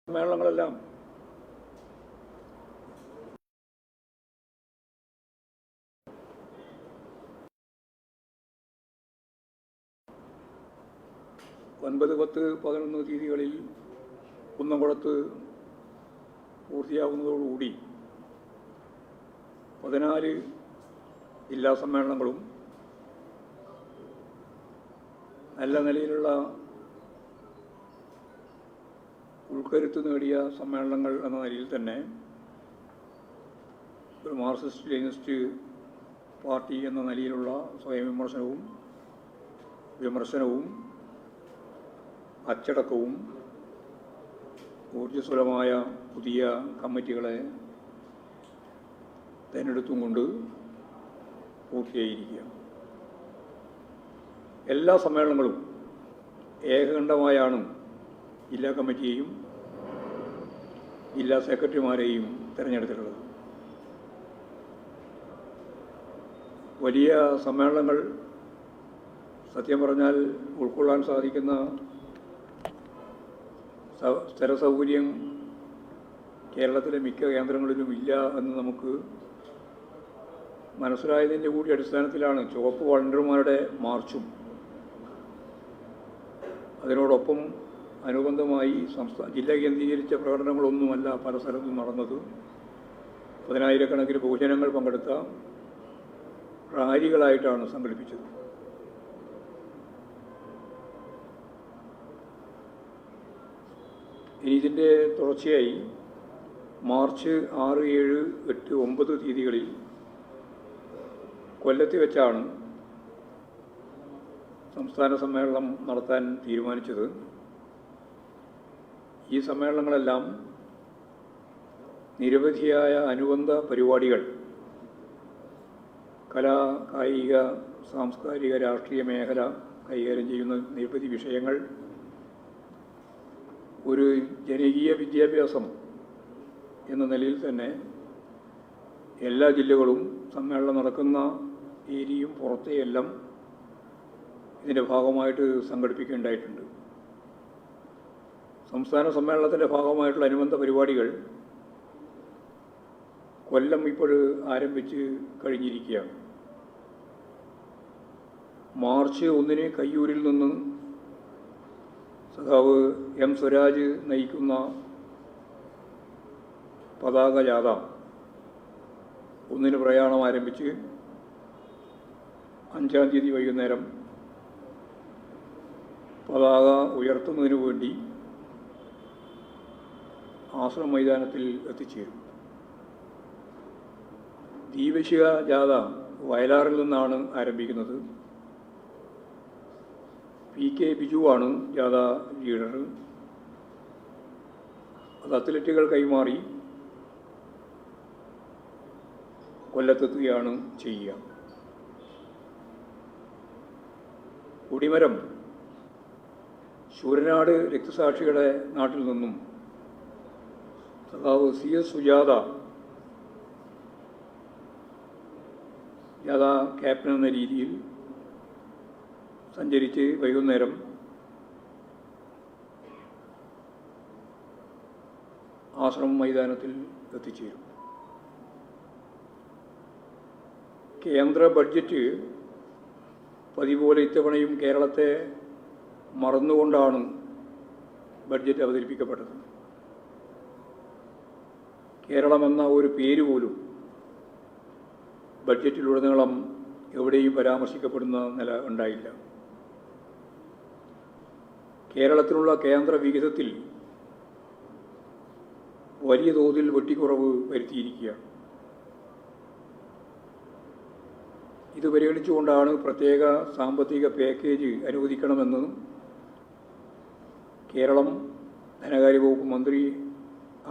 സമ്മേളനങ്ങളെല്ലാം ഒൻപത്, 10, 11 തീയതികളിൽ കുന്നംകുളത്ത് പൂർത്തിയാകുന്നതോടുകൂടി 14 ജില്ലാ സമ്മേളനങ്ങളും നല്ല നിലയിലുള്ള ഉൾക്കരുത്ത് നേടിയ സമ്മേളനങ്ങൾ എന്ന നിലയിൽ തന്നെ ഒരു മാർക്സിസ്റ്റ് ലെനിനിസ്റ്റ് പാർട്ടി എന്ന നിലയിലുള്ള സ്വയം വിമർശനവും അച്ചടക്കവും ഊർജ്ജസ്വലമായ പുതിയ കമ്മിറ്റികളെ തിരഞ്ഞെടുത്തും കൊണ്ട് പൂർത്തിയായിരിക്കുക. എല്ലാ സമ്മേളനങ്ങളും ഏകകണ്ഠമായാണ് ജില്ലാ കമ്മിറ്റിയെയും ജില്ലാ സെക്രട്ടറിമാരെയും തിരഞ്ഞെടുത്തിട്ടുള്ളത്. വലിയ സമ്മേളനങ്ങൾ സത്യം പറഞ്ഞാൽ ഉൾക്കൊള്ളാൻ സാധിക്കുന്ന സ്ഥിര സൗകര്യം കേരളത്തിലെ മിക്ക കേന്ദ്രങ്ങളിലും ഇല്ല എന്ന് നമുക്ക് മനസ്സിലായതിൻ്റെ കൂടി അടിസ്ഥാനത്തിലാണ് ചുവപ്പ് വളണ്ടിയർമാരുടെ മാർച്ചും അതിനോടൊപ്പം അനുബന്ധമായി ജില്ല കേന്ദ്രീകരിച്ച പ്രകടനങ്ങളൊന്നുമല്ല പല സ്ഥലത്തും നടന്നത്. 10,000-കണക്കിന് ബഹുജനങ്ങൾ പങ്കെടുത്ത റാലികളായിട്ടാണ് സംഘടിപ്പിച്ചത്. ഇനി ഇതിൻ്റെ തുടർച്ചയായി മാർച്ച് 6, 7, 8, 9 തീയതികളിൽ കൊല്ലത്ത് വെച്ചാണ് സംസ്ഥാന സമ്മേളനം നടത്താൻ തീരുമാനിച്ചത്. ഈ സമ്മേളനങ്ങളെല്ലാം നിരവധിയായ അനുബന്ധ പരിപാടികൾ കലാ, കായിക, സാംസ്കാരിക, രാഷ്ട്രീയ മേഖല കൈകാര്യം ചെയ്യുന്ന നിരവധി വിഷയങ്ങൾ, ഒരു ജനകീയ വിദ്യാഭ്യാസം എന്ന നിലയിൽ തന്നെ എല്ലാ ജില്ലകളും സമ്മേളനം നടക്കുന്ന ഏരിയയും പുറത്തെയെല്ലാം ഇതിൻ്റെ ഭാഗമായിട്ട് സംഘടിപ്പിക്കേണ്ടതായിട്ടുണ്ട്. സംസ്ഥാന സമ്മേളനത്തിൻ്റെ ഭാഗമായിട്ടുള്ള അനുബന്ധ പരിപാടികൾ കൊല്ലം ഇപ്പോൾ ആരംഭിച്ച് കഴിഞ്ഞിരിക്കുകയാണ്. മാർച്ച് 1 കയ്യൂരിൽ നിന്ന് സഖാവ് എം സ്വരാജ് നയിക്കുന്ന പതാക ജാഥ 1 പ്രയാണം ആരംഭിച്ച് 5-ാം തീയതി വൈകുന്നേരം പതാക ഉയർത്തുന്നതിനു വേണ്ടി ആശ്രമ മൈതാനത്തിൽ എത്തിച്ചേരും. ദീപശിഖ ജാഥ വയലാറിൽ നിന്നാണ് ആരംഭിക്കുന്നത്. PK ബിജുവാണ് ജാഥ ലീഡർ. അത് അത്ലറ്റുകൾ കൈമാറി കൊല്ലത്തെത്തുകയാണ് ചെയ്യുക. കൊടിമരം ശൂരനാട് രക്തസാക്ഷികളുടെ നാട്ടിൽ നിന്നും സഖാവ് CS സുജാത ജാഥ ക്യാപ്റ്റൻ എന്ന രീതിയിൽ സഞ്ചരിച്ച് വൈകുന്നേരം ആശ്രമ മൈതാനത്തിൽ എത്തിച്ചേരും. കേന്ദ്ര ബഡ്ജറ്റ് പതിപോലെ ഇത്തവണയും കേരളത്തെ മറന്നുകൊണ്ടാണ് ബഡ്ജറ്റ് അവതരിപ്പിക്കപ്പെട്ടത്. കേരളമെന്ന ഒരു പേര് പോലും ബഡ്ജറ്റിലുടനീളം എവിടെയും പരാമർശിക്കപ്പെടുന്ന നില ഉണ്ടായില്ല. കേരളത്തിലുള്ള കേന്ദ്ര വിഹിതത്തിൽ വലിയ തോതിൽ വെട്ടിക്കുറവ് വരുത്തിയിരിക്കുകയാണ്. ഇത് പരിഗണിച്ചുകൊണ്ടാണ് പ്രത്യേക സാമ്പത്തിക പാക്കേജ് അനുവദിക്കണമെന്ന് കേരളം ധനകാര്യ വകുപ്പ് മന്ത്രി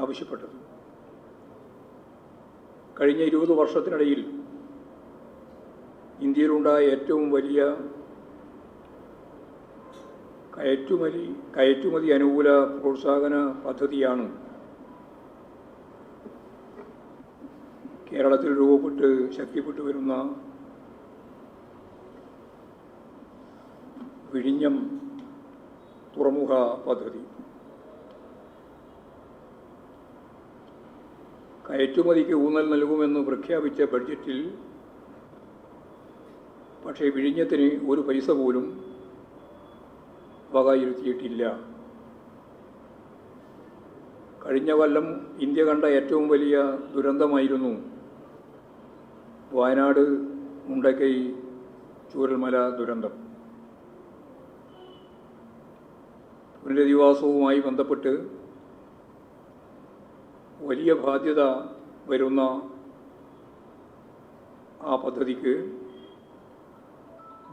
ആവശ്യപ്പെട്ടത്. കഴിഞ്ഞ 20 വർഷത്തിനിടയിൽ ഇന്ത്യയിലുണ്ടായ ഏറ്റവും വലിയ കയറ്റുമതി അനുകൂല പ്രോത്സാഹന പദ്ധതിയാണ് കേരളത്തിൽ രൂപപ്പെട്ട് ശക്തിപ്പെട്ടു വരുന്ന വിഴിഞ്ഞം തുറമുഖ പദ്ധതി. കയറ്റുമതിക്ക് ഊന്നൽ നൽകുമെന്ന് പ്രഖ്യാപിച്ച ബഡ്ജറ്റിൽ പക്ഷേ വിഴിഞ്ഞത്തിന് ഒരു പൈസ പോലും വകയിരുത്തിയിട്ടില്ല. കഴിഞ്ഞ കൊല്ലം ഇന്ത്യ കണ്ട ഏറ്റവും വലിയ ദുരന്തമായിരുന്നു വയനാട് മുണ്ടക്കൈ ചൂരൽമല ദുരന്തം. പുനരധിവാസവുമായി ബന്ധപ്പെട്ട് വലിയ ബാധ്യത വരുന്ന ആ പദ്ധതിക്ക്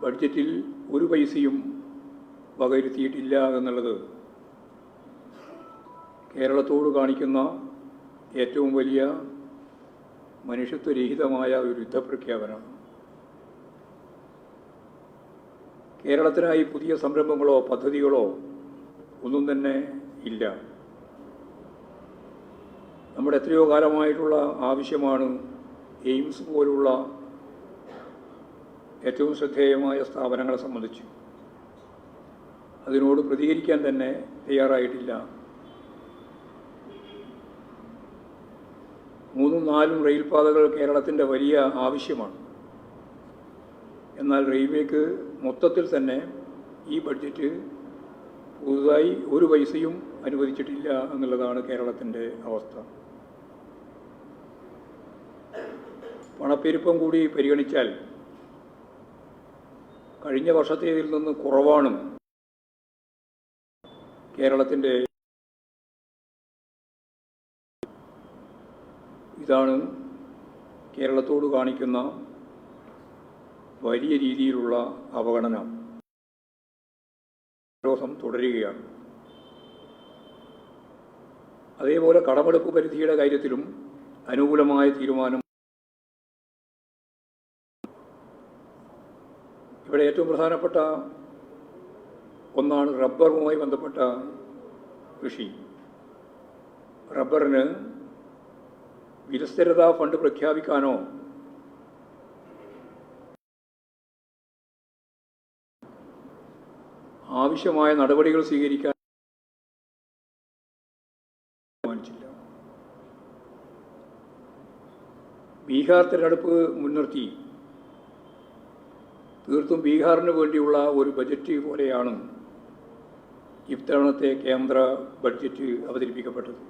ബഡ്ജറ്റിൽ ഒരു പൈസയും വകയിരുത്തിയിട്ടില്ല എന്നുള്ളത് കേരളത്തോട് കാണിക്കുന്ന ഏറ്റവും വലിയ മനുഷ്യത്വരഹിതമായ ഒരു യുദ്ധപ്രഖ്യാപനമാണ്. കേരളത്തിനായി പുതിയ സംരംഭങ്ങളോ പദ്ധതികളോ ഒന്നും തന്നെ ഇല്ല. നമ്മുടെ എത്രയോ കാലമായിട്ടുള്ള ആവശ്യമാണ് എയിംസ് പോലുള്ള ഏറ്റവും ശ്രദ്ധേയമായ സ്ഥാപനങ്ങളെ സംബന്ധിച്ച്. അതിനോട് പ്രതികരിക്കാൻ തന്നെ തയ്യാറായിട്ടില്ല. 3-4 റെയിൽപാതകൾ കേരളത്തിൻ്റെ വലിയ ആവശ്യമാണ്. എന്നാൽ റെയിൽവേക്ക് മൊത്തത്തിൽ തന്നെ ഈ ബഡ്ജറ്റ് പുതുതായി ഒരു പൈസയും അനുവദിച്ചിട്ടില്ല എന്നുള്ളതാണ് കേരളത്തിൻ്റെ അവസ്ഥ. പണപ്പെരുപ്പം കൂടി പരിഗണിച്ചാൽ കഴിഞ്ഞ വർഷത്തേതിൽ നിന്ന് കുറവാണ് കേരളത്തിൻ്റെ. ഇതാണ് കേരളത്തോട് കാണിക്കുന്ന വലിയ രീതിയിലുള്ള അവഗണന. വിരോധം തുടരുകയാണ്. അതേപോലെ കടമെടുപ്പ് പരിധിയുടെ കാര്യത്തിലും അനുകൂലമായ തീരുമാനം. ഇവിടെ ഏറ്റവും പ്രധാനപ്പെട്ട ഒന്നാണ് റബ്ബറുമായി ബന്ധപ്പെട്ട കൃഷി. റബ്ബറിന് വിലസ്ഥിരതാ ഫണ്ട് പ്രഖ്യാപിക്കാനോ ആവശ്യമായ നടപടികൾ സ്വീകരിക്കാൻ തീരുമാനിച്ചില്ല. ബീഹാർ തിരഞ്ഞെടുപ്പ് മുൻനിർത്തി തീർത്തും ബീഹാറിന് വേണ്ടിയുള്ള ഒരു ബജറ്റ് പോലെയാണ് ഇത്തവണത്തെ കേന്ദ്ര ബഡ്ജറ്റ് അവതരിപ്പിക്കപ്പെട്ടത്.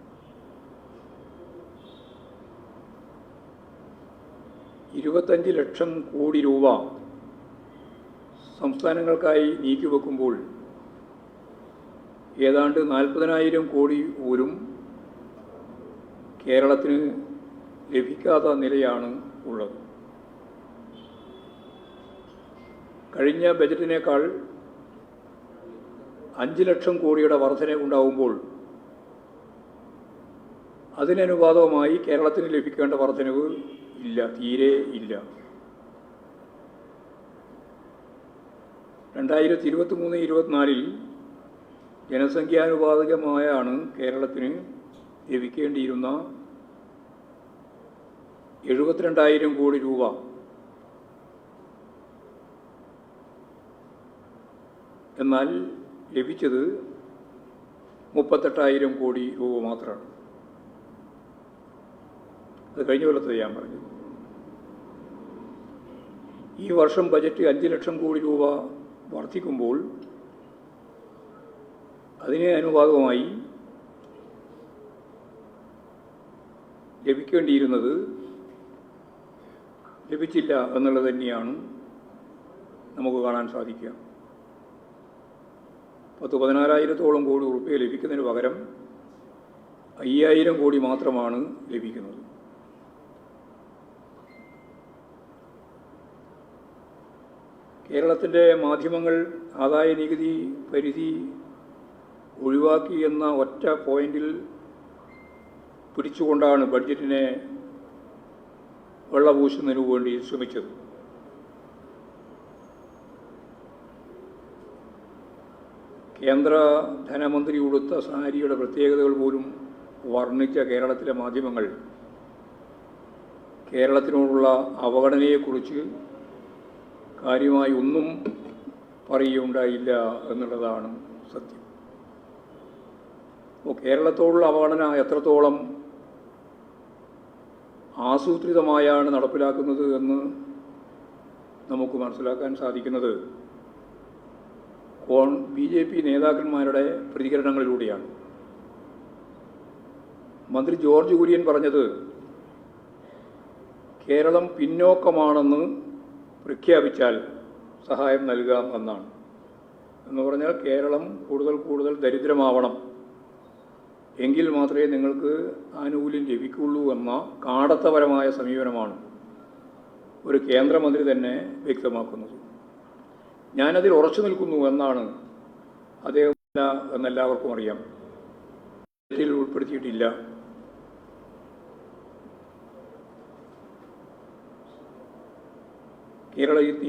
25 ലക്ഷം കോടി രൂപ സംസ്ഥാനങ്ങൾക്കായി നീക്കിവെക്കുമ്പോൾ ഏതാണ്ട് 40,000 കോടി പോലും കേരളത്തിന് ലഭിക്കാത്ത നിലയാണ് ഉള്ളത്. കഴിഞ്ഞ ബജറ്റിനേക്കാൾ 5 ലക്ഷം കോടിയുടെ വർധനവുണ്ടാകുമ്പോൾ അതിനനുപാതമായി കേരളത്തിന് ലഭിക്കേണ്ട വർധനവ് ഇല്ല, തീരെ ഇല്ല. 2023-24 ജനസംഖ്യാനുപാതികമായാണ് കേരളത്തിന് ലഭിക്കേണ്ടിയിരുന്ന 72,000 കോടി രൂപ എന്നാൽ ലഭിച്ചത് 38,000 കോടി രൂപ മാത്രമാണ്. അത് കഴിഞ്ഞ കൊല്ലത്തെ ഞാൻ പറഞ്ഞു. ഈ വർഷം ബജറ്റ് 5 ലക്ഷം കോടി രൂപ വർദ്ധിക്കുമ്പോൾ അതിന് അനുപാതമായി ലഭിക്കേണ്ടിയിരുന്നത് ലഭിച്ചില്ല എന്നുള്ളത് തന്നെയാണ് നമുക്ക് കാണാൻ സാധിക്കുക. 14,000-ഓളം കോടി റുപ്യ ലഭിക്കുന്നതിന് പകരം 5,000 കോടി മാത്രമാണ് ലഭിക്കുന്നത്. കേരളത്തിൻ്റെ മാധ്യമങ്ങൾ ആദായ നികുതി പരിധി ഒഴിവാക്കി എന്ന ഒറ്റ പോയിന്റിൽ പിടിച്ചുകൊണ്ടാണ് ബഡ്ജറ്റിനെ വെള്ളപൂശുന്നതിനു വേണ്ടി ശ്രമിച്ചത്. കേന്ദ്ര ധനമന്ത്രി ഉടുത്ത സാരിയുടെ പ്രത്യേകതകൾ പോലും വർണ്ണിച്ച കേരളത്തിലെ മാധ്യമങ്ങൾ കേരളത്തിനോടുള്ള അവഗണനയെക്കുറിച്ച് കാര്യമായി ഒന്നും പറയുകയുണ്ടായില്ല എന്നുള്ളതാണ് സത്യം. അപ്പോൾ കേരളത്തോടുള്ള അവഗണന എത്രത്തോളം ആസൂത്രിതമായാണ് നടപ്പിലാക്കുന്നത് എന്ന് നമുക്ക് മനസ്സിലാക്കാൻ സാധിക്കുന്നത് BJP നേതാക്കന്മാരുടെ പ്രതികരണങ്ങളിലൂടെയാണ്. മന്ത്രി ജോർജ് കുര്യൻ പറഞ്ഞത് കേരളം പിന്നോക്കമാണെന്ന് പ്രഖ്യാപിച്ചാൽ സഹായം നൽകാം എന്നാണ്. എന്ന് പറഞ്ഞാൽ കേരളം കൂടുതൽ ദരിദ്രമാവണം, എങ്കിൽ മാത്രമേ നിങ്ങൾക്ക് ആനുകൂല്യം ലഭിക്കുള്ളൂ എന്ന കാടത്തപരമായ സമീപനമാണ് ഒരു കേന്ദ്രമന്ത്രി തന്നെ വ്യക്തമാക്കുന്നത്. ഞാനതിൽ ഉറച്ചു നിൽക്കുന്നു എന്നാണ് അദ്ദേഹം എന്നെല്ലാവർക്കും അറിയാം. ബജറ്റിൽ ഉൾപ്പെടുത്തിയിട്ടില്ല.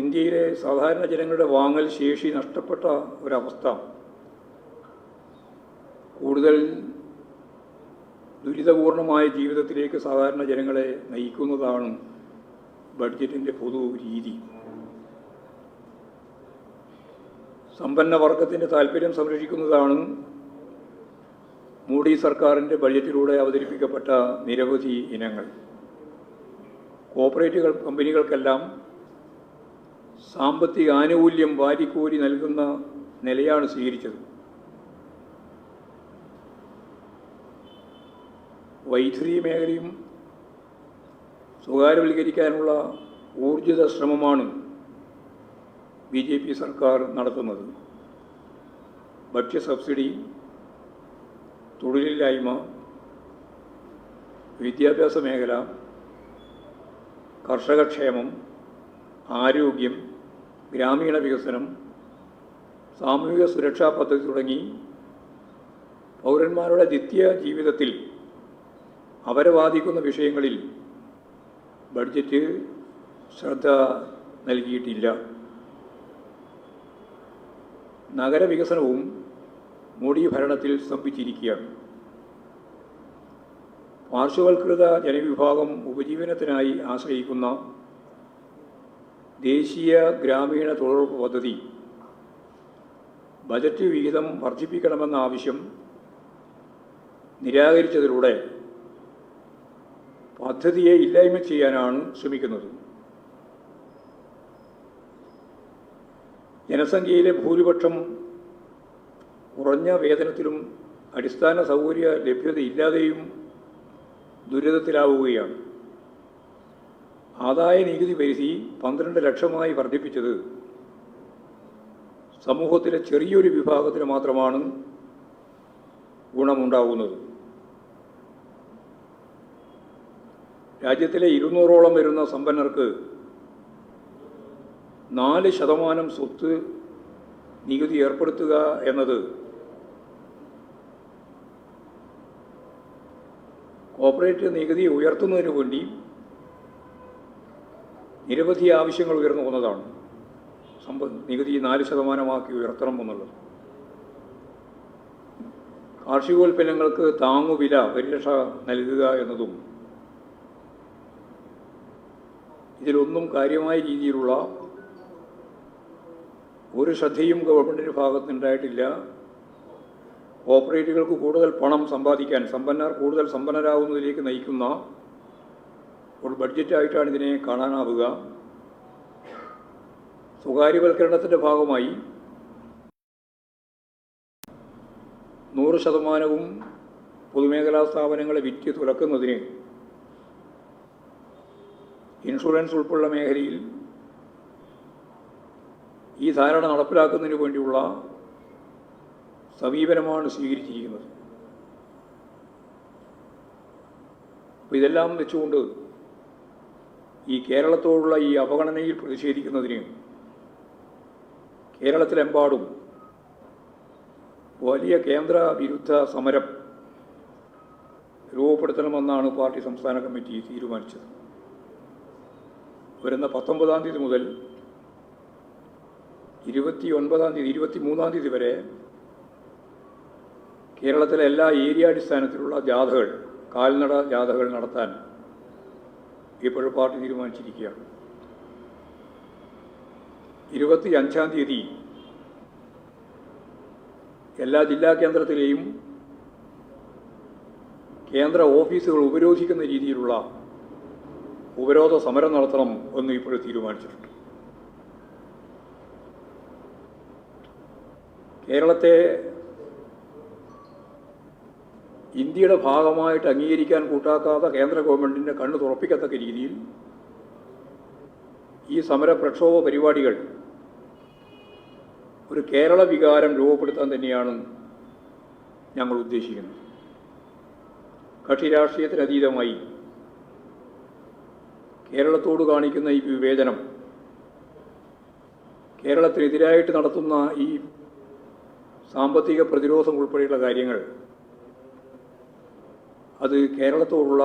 ഇന്ത്യയിലെ സാധാരണ ജനങ്ങളുടെ വാങ്ങൽ ശേഷി നഷ്ടപ്പെട്ട ഒരവസ്ഥ കൂടുതൽ ദുരിതപൂർണമായ ജീവിതത്തിലേക്ക് സാധാരണ ജനങ്ങളെ നയിക്കുന്നതാണ് ബഡ്ജറ്റിൻ്റെ പൊതു രീതി. സമ്പന്ന വർഗത്തിൻ്റെ താൽപ്പര്യം സംരക്ഷിക്കുന്നതാണ് മോഡി സർക്കാരിൻ്റെ ബഡ്ജറ്റിലൂടെ അവതരിപ്പിക്കപ്പെട്ട നിരവധി ഇനങ്ങൾ. കോർപ്പറേറ്റ് കമ്പനികൾക്കെല്ലാം സാമ്പത്തിക ആനുകൂല്യം വാരിക്കോരി നൽകുന്ന നിലയാണ് സ്വീകരിച്ചത്. വൈദ്യുതി മേഖലയും സ്വകാര്യവൽക്കരിക്കാനുള്ള ഊർജിത ശ്രമമാണ് BJP സർക്കാർ നടത്തുന്നത്. ഭക്ഷ്യ സബ്സിഡി, തൊഴിലില്ലായ്മ, വിദ്യാഭ്യാസ മേഖല, കർഷകക്ഷേമം, ആരോഗ്യം, ഗ്രാമീണ വികസനം, സാമൂഹിക സുരക്ഷാ പദ്ധതി തുടങ്ങി പൗരന്മാരുടെ നിത്യ ജീവിതത്തിൽ അവരെ ബാധിക്കുന്ന വിഷയങ്ങളിൽ ബഡ്ജറ്റ് ശ്രദ്ധ നൽകിയിട്ടില്ല. നഗരവികസനവും മോഡി ഭരണത്തിൽ സ്തംഭിച്ചിരിക്കുകയാണ്. പാർശ്വവൽകൃത ജനവിഭാഗം ഉപജീവനത്തിനായി ആശ്രയിക്കുന്ന ദേശീയ ഗ്രാമീണ തൊഴിലുറപ്പ് പദ്ധതി ബജറ്റ് വിഹിതം വർദ്ധിപ്പിക്കണമെന്ന ആവശ്യം നിരാകരിച്ചതിലൂടെ പദ്ധതിയെ ഇല്ലായ്മ ചെയ്യാനാണ് ശ്രമിക്കുന്നത്. ജനസംഖ്യയിലെ ഭൂരിപക്ഷം കുറഞ്ഞ വേതനത്തിലും അടിസ്ഥാന സൗകര്യ ലഭ്യതയില്ലാതെയും ദുരിതത്തിലാവുകയാണ്. ആദായ നികുതി പരിധി 12 ലക്ഷമായി വർദ്ധിപ്പിച്ചത് സമൂഹത്തിലെ ചെറിയൊരു വിഭാഗത്തിന് മാത്രമാണ് ഗുണമുണ്ടാകുന്നത്. രാജ്യത്തിലെ 200ഓളം വരുന്ന സമ്പന്നർക്ക് 4% സ്വത്ത് നികുതി ഏർപ്പെടുത്തുക എന്നത് കോർപ്പറേറ്റ് നികുതി ഉയർത്തുന്നതിന് വേണ്ടി നിരവധി ആവശ്യങ്ങൾ ഉയർന്നു വന്നതാണ്. നികുതി 4% ഉയർത്തണം എന്നുള്ളത്. കാർഷികോൽപ്പന്നങ്ങൾക്ക് താങ്ങുവില പരിരക്ഷ നൽകുക എന്നതും ഇതിലൊന്നും കാര്യമായ രീതിയിലുള്ള ഒരു ശ്രദ്ധയും ഗവൺമെൻറ്റിൻ്റെ ഭാഗത്തുനിന്നുണ്ടായിട്ടില്ല. കോർപ്പറേറ്റുകൾക്ക് കൂടുതൽ പണം സമ്പാദിക്കാൻ, സമ്പന്നർ കൂടുതൽ സമ്പന്നരാകുന്നതിലേക്ക് നയിക്കുന്ന ഒരു ബഡ്ജറ്റായിട്ടാണ് ഇതിനെ കാണാനാവുക. സ്വകാര്യവൽക്കരണത്തിൻ്റെ ഭാഗമായി 100% പൊതുമേഖലാ സ്ഥാപനങ്ങളെ വിറ്റ് തുലക്കുന്നതിന് ഇൻഷുറൻസ് ഉൾപ്പെടെയുള്ള മേഖലയിൽ ഈ ധാരണ നടപ്പിലാക്കുന്നതിന് വേണ്ടിയുള്ള സമീപനമാണ് സ്വീകരിച്ചിരിക്കുന്നത്. അപ്പോൾ ഇതെല്ലാം വെച്ചുകൊണ്ട് ഈ കേരളത്തോടുള്ള ഈ അവഗണനയിൽ പ്രതിഷേധിക്കുന്നതിന് കേരളത്തിലെമ്പാടും വലിയ കേന്ദ്ര വിരുദ്ധ സമരം രൂപപ്പെടുത്തണമെന്നാണ് പാർട്ടി സംസ്ഥാന കമ്മിറ്റി തീരുമാനിച്ചത്. വരുന്ന 19-ാം തീയതി മുതൽ 23-ാം തീയതി വരെ കേരളത്തിലെ എല്ലാ ഏരിയ അടിസ്ഥാനത്തിലുള്ള ജാഥകൾ, കാൽനട ജാഥകൾ നടത്താൻ ഇപ്പോൾ പാർട്ടി തീരുമാനിച്ചിരിക്കുകയാണ്. 25-ാം തീയതി എല്ലാ ജില്ലാ കേന്ദ്രത്തിലെയും കേന്ദ്ര ഓഫീസുകൾ ഉപരോധിക്കുന്ന രീതിയിലുള്ള ഉപരോധ സമരം നടത്തണം എന്ന് ഇപ്പോൾ തീരുമാനിച്ചിട്ടുണ്ട്. കേരളത്തെ ഇന്ത്യയുടെ ഭാഗമായിട്ട് അംഗീകരിക്കാൻ കൂട്ടാക്കാത്ത കേന്ദ്ര ഗവൺമെൻറ്റിൻ്റെ കണ്ണ് തുറപ്പിക്കത്തക്ക രീതിയിൽ ഈ സമര പ്രക്ഷോഭ പരിപാടികൾ ഒരു കേരള വികാരം രൂപപ്പെടുത്താൻ തന്നെയാണ് ഞങ്ങൾ ഉദ്ദേശിക്കുന്നത്. കക്ഷി രാഷ്ട്രീയത്തിനതീതമായി കേരളത്തോട് കാണിക്കുന്ന ഈ വിവേചനം, കേരളത്തിനെതിരായിട്ട് നടത്തുന്ന ഈ സാമ്പത്തിക പ്രതിരോധം ഉൾപ്പെടെയുള്ള കാര്യങ്ങൾ, അത് കേരളത്തോടുള്ള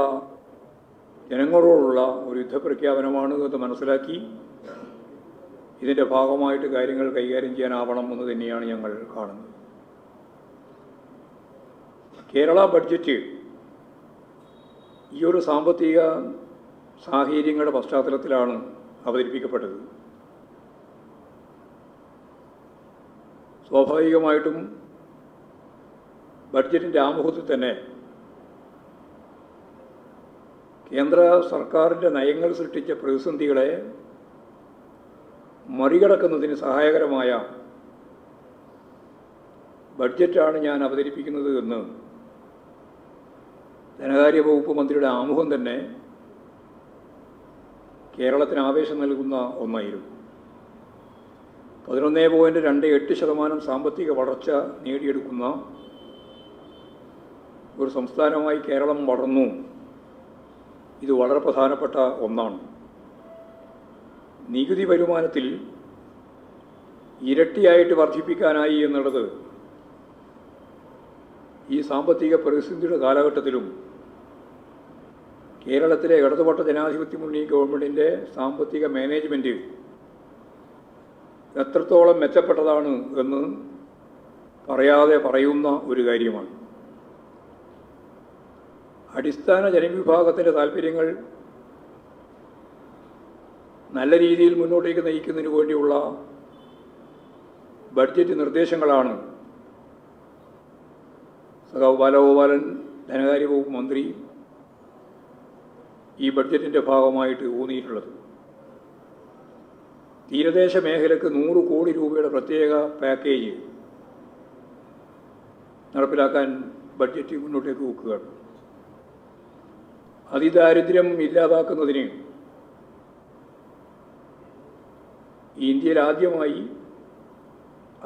ജനങ്ങളോടുള്ള ഒരു യുദ്ധപ്രഖ്യാപനമാണ് എന്ന് മനസ്സിലാക്കി ഇതിൻ്റെ ഭാഗമായിട്ട് കാര്യങ്ങൾ കൈകാര്യം ചെയ്യാനാവണം എന്ന് തന്നെയാണ് ഞങ്ങൾ കാണുന്നത്. കേരള ബഡ്ജറ്റ് ഈ ഒരു സാമ്പത്തിക സാഹചര്യങ്ങളുടെ പശ്ചാത്തലത്തിലാണ് അവതരിപ്പിക്കപ്പെട്ടത്. സ്വാഭാവികമായിട്ടും ബഡ്ജറ്റിൻ്റെ ആമുഖത്തിൽ തന്നെ കേന്ദ്ര സർക്കാരിൻ്റെ നയങ്ങൾ സൃഷ്ടിച്ച പ്രതിസന്ധികളെ മറികടക്കുന്നതിന് സഹായകരമായ ബഡ്ജറ്റാണ് ഞാൻ അവതരിപ്പിക്കുന്നത് എന്ന് ധനകാര്യ വകുപ്പ് മന്ത്രിയുടെ ആമുഖം തന്നെ കേരളത്തിന് ആവേശം നൽകുന്ന ഒന്നായിരുന്നു. 11.28% സാമ്പത്തിക വളർച്ച നേടിയെടുക്കുന്ന ഒരു സംസ്ഥാനമായി കേരളം വളർന്നു. ഇത് വളരെ പ്രധാനപ്പെട്ട ഒന്നാണ്. നികുതി വരുമാനത്തിൽ ഇരട്ടിയായിട്ട് വർദ്ധിപ്പിക്കാനായി എന്നുള്ളത് ഈ സാമ്പത്തിക പ്രതിസന്ധിയുടെ കാലഘട്ടത്തിലും കേരളത്തിലെ ഇടതുപക്ഷ ജനാധിപത്യ മുന്നണി ഗവൺമെൻറ്റിൻ്റെ സാമ്പത്തിക മാനേജ്മെൻറ്റ് എത്രത്തോളം മെച്ചപ്പെട്ടതാണ് എന്ന് പറയാതെ പറയുന്ന ഒരു കാര്യമാണ്. അടിസ്ഥാന ജനവിഭാഗത്തിൻ്റെ താല്പര്യങ്ങൾ നല്ല രീതിയിൽ മുന്നോട്ടേക്ക് നയിക്കുന്നതിന് വേണ്ടിയുള്ള ബഡ്ജറ്റ് നിർദ്ദേശങ്ങളാണ് സഖാവ് ബാലഗോപാലൻ ധനകാര്യ വകുപ്പ് മന്ത്രി ഈ ബഡ്ജറ്റിൻ്റെ ഭാഗമായിട്ട് ഊന്നിയിട്ടുള്ളത്. തീരദേശ മേഖലയ്ക്ക് 100 കോടി രൂപയുടെ പ്രത്യേക പാക്കേജ് നടപ്പിലാക്കാൻ ബഡ്ജറ്റ് മുന്നോട്ടേക്ക് വെക്കുകയാണ്. അതിദാരിദ്ര്യം ഇല്ലാതാക്കുന്നതിന് ഇന്ത്യയിൽ ആദ്യമായി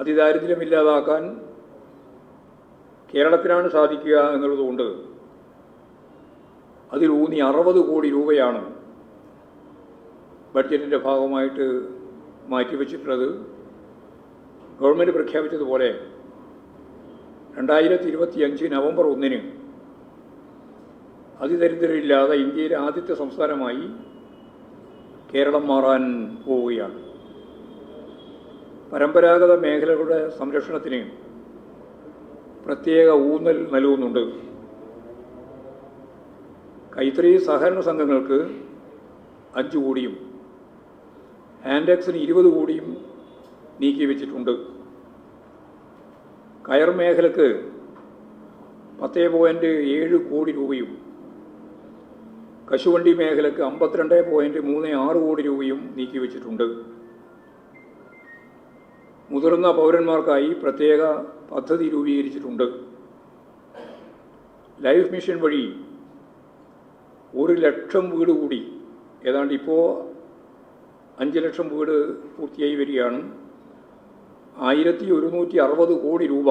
അതിദാരിദ്ര്യം ഇല്ലാതാക്കാൻ കേരളത്തിനാണ് സാധിക്കുക എന്നുള്ളതുകൊണ്ട് അതിലൂന്നി 60 കോടി രൂപയാണ് ബഡ്ജറ്റിൻ്റെ ഭാഗമായിട്ട് മാറ്റിവെച്ചിട്ടുള്ളത്. ഗവൺമെൻറ് പ്രഖ്യാപിച്ചതുപോലെ 2025 നവംബർ 1 അതിദരിദ്രരില്ലാതെ ഇന്ത്യയിലെ ആദ്യത്തെ സംസ്ഥാനമായി കേരളം മാറാൻ പോവുകയാണ്. പരമ്പരാഗത മേഖലകളുടെ സംരക്ഷണത്തിന് പ്രത്യേക ഊന്നൽ നൽകുന്നുണ്ട്. കൈത്തറി സഹകരണ സംഘങ്ങൾക്ക് 5 കോടിയും ഹാൻഡെക്സിന് 20 കോടിയും നീക്കി വെച്ചിട്ടുണ്ട്. കയർ മേഖലക്ക് 10.7 കോടി രൂപയും കശുവണ്ടി മേഖലക്ക് 52.36 കോടി രൂപയും നീക്കി വെച്ചിട്ടുണ്ട്. മുതിർന്ന പൗരന്മാർക്കായി പ്രത്യേക പദ്ധതി രൂപീകരിച്ചിട്ടുണ്ട്. ലൈഫ് മിഷൻ വഴി 1 ലക്ഷം വീട് കൂടി, ഏതാണ്ട് ഇപ്പോൾ 5 ലക്ഷം വീട് പൂർത്തിയായി വരികയാണ്. 1160 കോടി രൂപ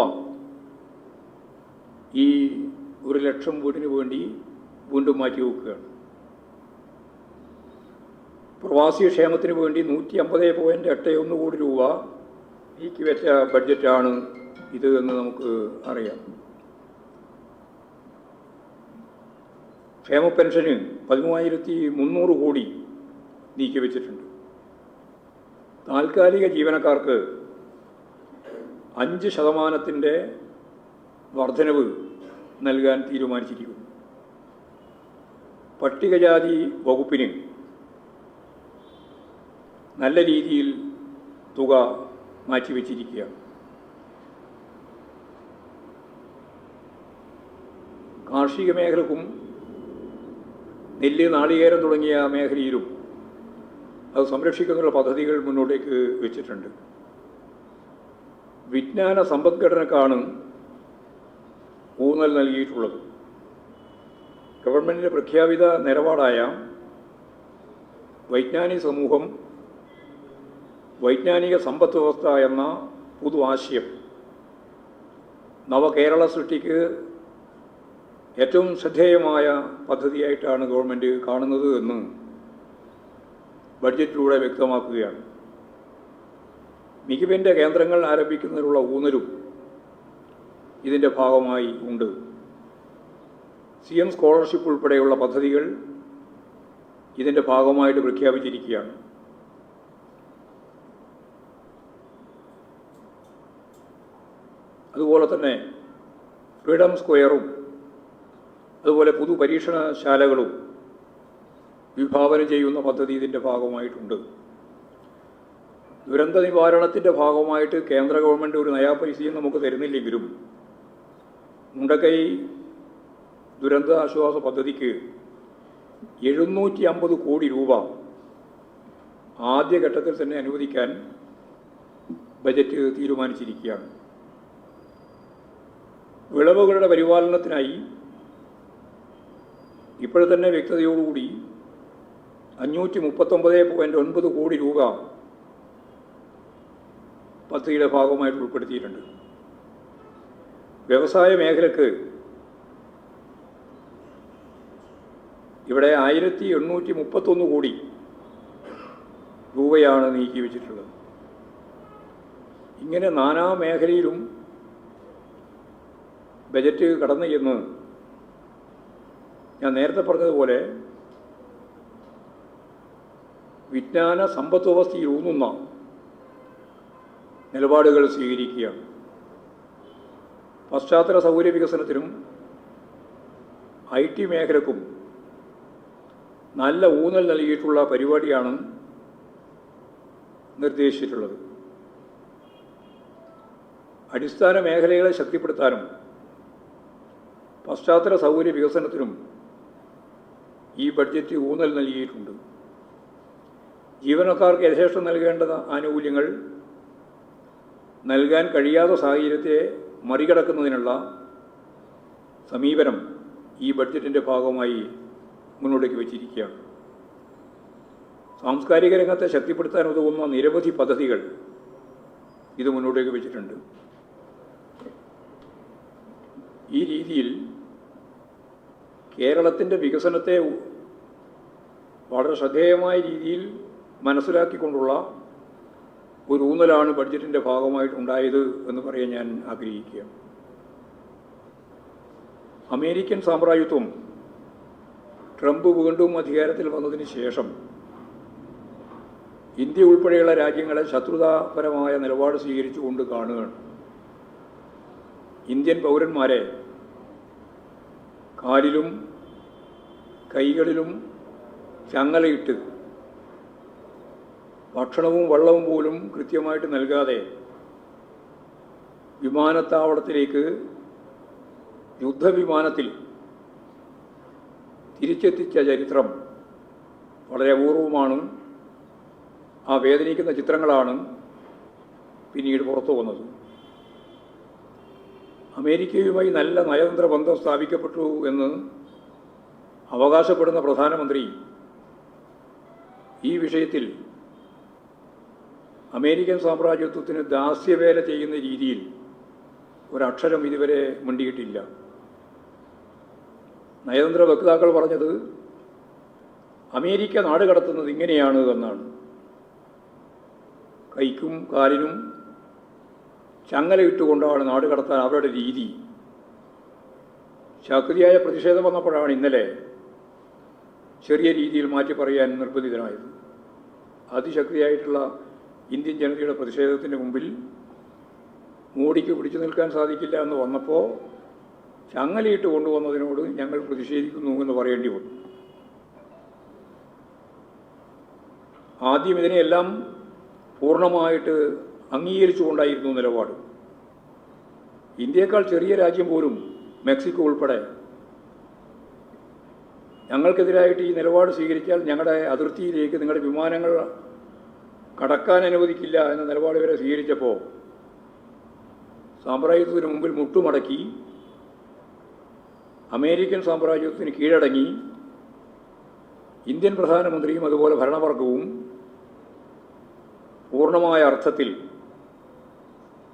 ഈ 1 ലക്ഷം വീടിന് വേണ്ടി വീണ്ടും മാറ്റിവെക്കുകയാണ്. പ്രവാസി ക്ഷേമത്തിന് വേണ്ടി 150.81 കോടി രൂപ നീക്കിവെച്ച ബഡ്ജറ്റാണ് ഇത് എന്ന് നമുക്ക് അറിയാം. ക്ഷേമ പെൻഷന് 13,300 കോടി നീക്കിവെച്ചിട്ടുണ്ട്. താൽക്കാലിക ജീവനക്കാർക്ക് 5% വർധനവ് നൽകാൻ തീരുമാനിച്ചിരിക്കുന്നു. പട്ടികജാതി വകുപ്പിന് നല്ല രീതിയിൽ തുക മാറ്റിവെച്ചിരിക്കുകയാണ്. കാർഷിക മേഖലക്കും നെല്ല്, നാളികേരം തുടങ്ങിയ മേഖലയിലും അത് സംരക്ഷിക്കുന്നതിനുള്ള പദ്ധതികൾ മുന്നോട്ടേക്ക് വെച്ചിട്ടുണ്ട്. വിജ്ഞാന സമ്പദ്ഘടനക്കാണ് ഊന്നൽ നൽകിയിട്ടുള്ളത്. ഗവൺമെൻറ്റിൻ്റെ പ്രഖ്യാപിത നിലപാടായ വൈജ്ഞാനിക സമൂഹം, വൈജ്ഞാനിക സമ്പദ് വ്യവസ്ഥ എന്ന പുതു ആശയം നവകേരള സൃഷ്ടിക്ക് ഏറ്റവും ശ്രദ്ധേയമായ പദ്ധതിയായിട്ടാണ് ഗവൺമെൻറ് കാണുന്നത് എന്ന് ബഡ്ജറ്റിലൂടെ വ്യക്തമാക്കുകയാണ്. മികവിൻ്റെ കേന്ദ്രങ്ങൾ ആരംഭിക്കുന്നതിനുള്ള ഊന്നലും ഇതിൻ്റെ ഭാഗമായി ഉണ്ട്. CM സ്കോളർഷിപ്പ് ഉൾപ്പെടെയുള്ള പദ്ധതികൾ ഇതിൻ്റെ ഭാഗമായിട്ട് പ്രഖ്യാപിച്ചിരിക്കുകയാണ്. അതുപോലെ തന്നെ ഫ്രീഡം സ്ക്വയറും അതുപോലെ പുതു പരീക്ഷണശാലകളും വിഭാവനം ചെയ്യുന്ന പദ്ധതി ഇതിൻ്റെ ഭാഗമായിട്ടുണ്ട്. ദുരന്ത നിവാരണത്തിൻ്റെ ഭാഗമായിട്ട് കേന്ദ്ര ഗവൺമെൻറ് ഒരു നയാ പൈസയും നമുക്ക് തരുന്നില്ലെങ്കിലും മുണ്ടക്കൈ ദുരന്ത ആശ്വാസ പദ്ധതിക്ക് 750 കോടി രൂപ ആദ്യഘട്ടത്തിൽ തന്നെ അനുവദിക്കാൻ ബജറ്റ് തീരുമാനിച്ചിരിക്കുകയാണ്. വിളവുകളുടെ പരിപാലനത്തിനായി ഇപ്പോൾ തന്നെ വ്യക്തതയോടുകൂടി 539.9 കോടി രൂപ പദ്ധതിയുടെ ഭാഗമായിട്ട് ഉൾപ്പെടുത്തിയിട്ടുണ്ട്. വ്യവസായ മേഖലക്ക് ഇവിടെ 1831 കോടി രൂപയാണ് നീക്കി വച്ചിട്ടുള്ളത്. ഇങ്ങനെ നാനാ മേഖലയിലും ബജറ്റ് കടന്നു ചെന്ന് ഞാൻ നേരത്തെ പറഞ്ഞതുപോലെ വിജ്ഞാന സമ്പദ് വ്യവസ്ഥയിൽ ഊന്നുന്ന നിലപാടുകൾ സ്വീകരിക്കുകയാണ്. പശ്ചാത്തല സൗകര്യ വികസനത്തിനും IT മേഖലക്കും നല്ല ഊന്നൽ നൽകിയിട്ടുള്ള പരിപാടിയാണ് നിർദ്ദേശിച്ചിട്ടുള്ളത്. അടിസ്ഥാന മേഖലകളെ ശക്തിപ്പെടുത്താനും പശ്ചാത്തല സൗകര്യ വികസനത്തിനും ഈ ബഡ്ജറ്റ് ഊന്നൽ നൽകിയിട്ടുണ്ട്. ജീവനക്കാർക്ക് യഥേഷ്ടം നൽകേണ്ട ആനുകൂല്യങ്ങൾ നൽകാൻ കഴിയാത്ത സാഹചര്യത്തെ മറികടക്കുന്നതിനുള്ള സമീപനം ഈ ബഡ്ജറ്റിൻ്റെ ഭാഗമായി മുന്നോട്ടേക്ക് വച്ചിരിക്കുകയാണ്. സാംസ്കാരിക രംഗത്തെ ശക്തിപ്പെടുത്താൻ ഉതകുന്ന നിരവധി പദ്ധതികൾ ഇത് മുന്നോട്ടേക്ക് വെച്ചിട്ടുണ്ട്. ഈ രീതിയിൽ കേരളത്തിൻ്റെ വികസനത്തെ വളരെ ശ്രദ്ധേയമായ രീതിയിൽ മനസ്സിലാക്കിക്കൊണ്ടുള്ള ഒരു ഊന്നലാണ് ബഡ്ജറ്റിൻ്റെ ഭാഗമായിട്ടുണ്ടായത് എന്ന് പറയാൻ ഞാൻ ആഗ്രഹിക്കുകയാണ്. അമേരിക്കൻ സാമ്രാജ്യത്വം ട്രംപ് വീണ്ടും അധികാരത്തിൽ വന്നതിന് ശേഷം ഇന്ത്യ ഉൾപ്പെടെയുള്ള രാജ്യങ്ങളെ ശത്രുതാപരമായ നിലപാട് സ്വീകരിച്ചുകൊണ്ട് കാണുകയാണ്. ഇന്ത്യൻ പൗരന്മാരെ കാലിലും കൈകളിലും ചങ്ങലയിട്ട് ഭക്ഷണവും വെള്ളവും പോലും കൃത്യമായിട്ട് നൽകാതെ വിമാനത്താവളത്തിലേക്ക് യുദ്ധവിമാനത്തിൽ തിരിച്ചെത്തിച്ച ചരിത്രം വളരെ അപൂർവമാണ്. ആ വേദനിക്കുന്ന ചിത്രങ്ങളാണ് പിന്നീട് പുറത്തു വന്നത്. അമേരിക്കയുമായി നല്ല നയതന്ത്ര ബന്ധം സ്ഥാപിക്കപ്പെട്ടു എന്ന് അവകാശപ്പെടുന്ന പ്രധാനമന്ത്രി ഈ വിഷയത്തിൽ അമേരിക്കൻ സാമ്രാജ്യത്വത്തിന് ദാസ്യവേല ചെയ്യുന്ന രീതിയിൽ ഒരക്ഷരം ഇതുവരെ മിണ്ടിയിട്ടില്ല. നയതന്ത്ര വക്താക്കൾ പറഞ്ഞത് അമേരിക്ക നാട് കടത്തുന്നത് ഇങ്ങനെയാണ് എന്നാണ്. കൈക്കും കാലിനും ചങ്ങലയിട്ടുകൊണ്ടാണ് നാട് കടത്താൻ അവരുടെ രീതി. ശക്തിയായ പ്രതിഷേധം വന്നപ്പോഴാണ് ഇന്നലെ ചെറിയ രീതിയിൽ മാറ്റി പറയാൻ നിർബന്ധിതനായത്. അതിശക്തിയായിട്ടുള്ള ഇന്ത്യൻ ജനതയുടെ പ്രതിഷേധത്തിന് മുമ്പിൽ മോഡിക്ക് പിടിച്ചു നിൽക്കാൻ സാധിക്കില്ല എന്ന് വന്നപ്പോൾ ചങ്ങലയിട്ട് കൊണ്ടുവന്നതിനോട് ഞങ്ങൾ പ്രതിഷേധിക്കുന്നു എന്ന് പറയേണ്ടി വന്നു. ആദ്യം ഇതിനെയെല്ലാം പൂർണ്ണമായിട്ട് അംഗീകരിച്ചുകൊണ്ടായിരുന്നു നിലപാട്. ഇന്ത്യയേക്കാൾ ചെറിയ രാജ്യം പോലും മെക്സിക്കോ ഉൾപ്പെടെ ഞങ്ങൾക്കെതിരായിട്ട് ഈ നിലപാട് സ്വീകരിച്ചാൽ ഞങ്ങളുടെ അതിർത്തിയിലേക്ക് നിങ്ങളുടെ വിമാനങ്ങൾ കടക്കാൻ അനുവദിക്കില്ല എന്ന നിലപാട് വരെ സ്വീകരിച്ചപ്പോൾ സാമ്രാജ്യത്വത്തിന് മുമ്പിൽ മുട്ടുമടക്കി അമേരിക്കൻ സാമ്രാജ്യത്വത്തിന് കീഴടങ്ങി ഇന്ത്യൻ പ്രധാനമന്ത്രിയും അതുപോലെ ഭരണവർഗവും പൂർണ്ണമായ അർത്ഥത്തിൽ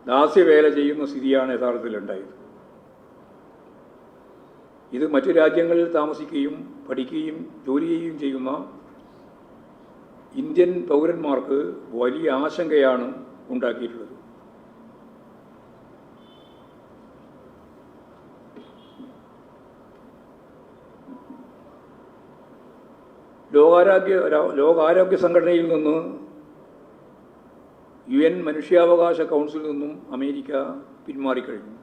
ദാസ്യവേല ചെയ്യുന്ന സ്ഥിതിയാണ് യഥാർത്ഥത്തിലുണ്ടായത്. ഇത് മറ്റു രാജ്യങ്ങളിൽ താമസിക്കുകയും പഠിക്കുകയും ജോലി ചെയ്യുകയും ചെയ്യുന്ന ഇന്ത്യൻ പൗരന്മാർക്ക് വലിയ ആശങ്കയാണ് ഉണ്ടാക്കിയിട്ടുള്ളത്. ലോകാരോഗ്യ സംഘടനയിൽ നിന്ന് UN മനുഷ്യാവകാശ കൗൺസിലിൽ നിന്നും അമേരിക്ക പിന്മാറിക്കഴിഞ്ഞു.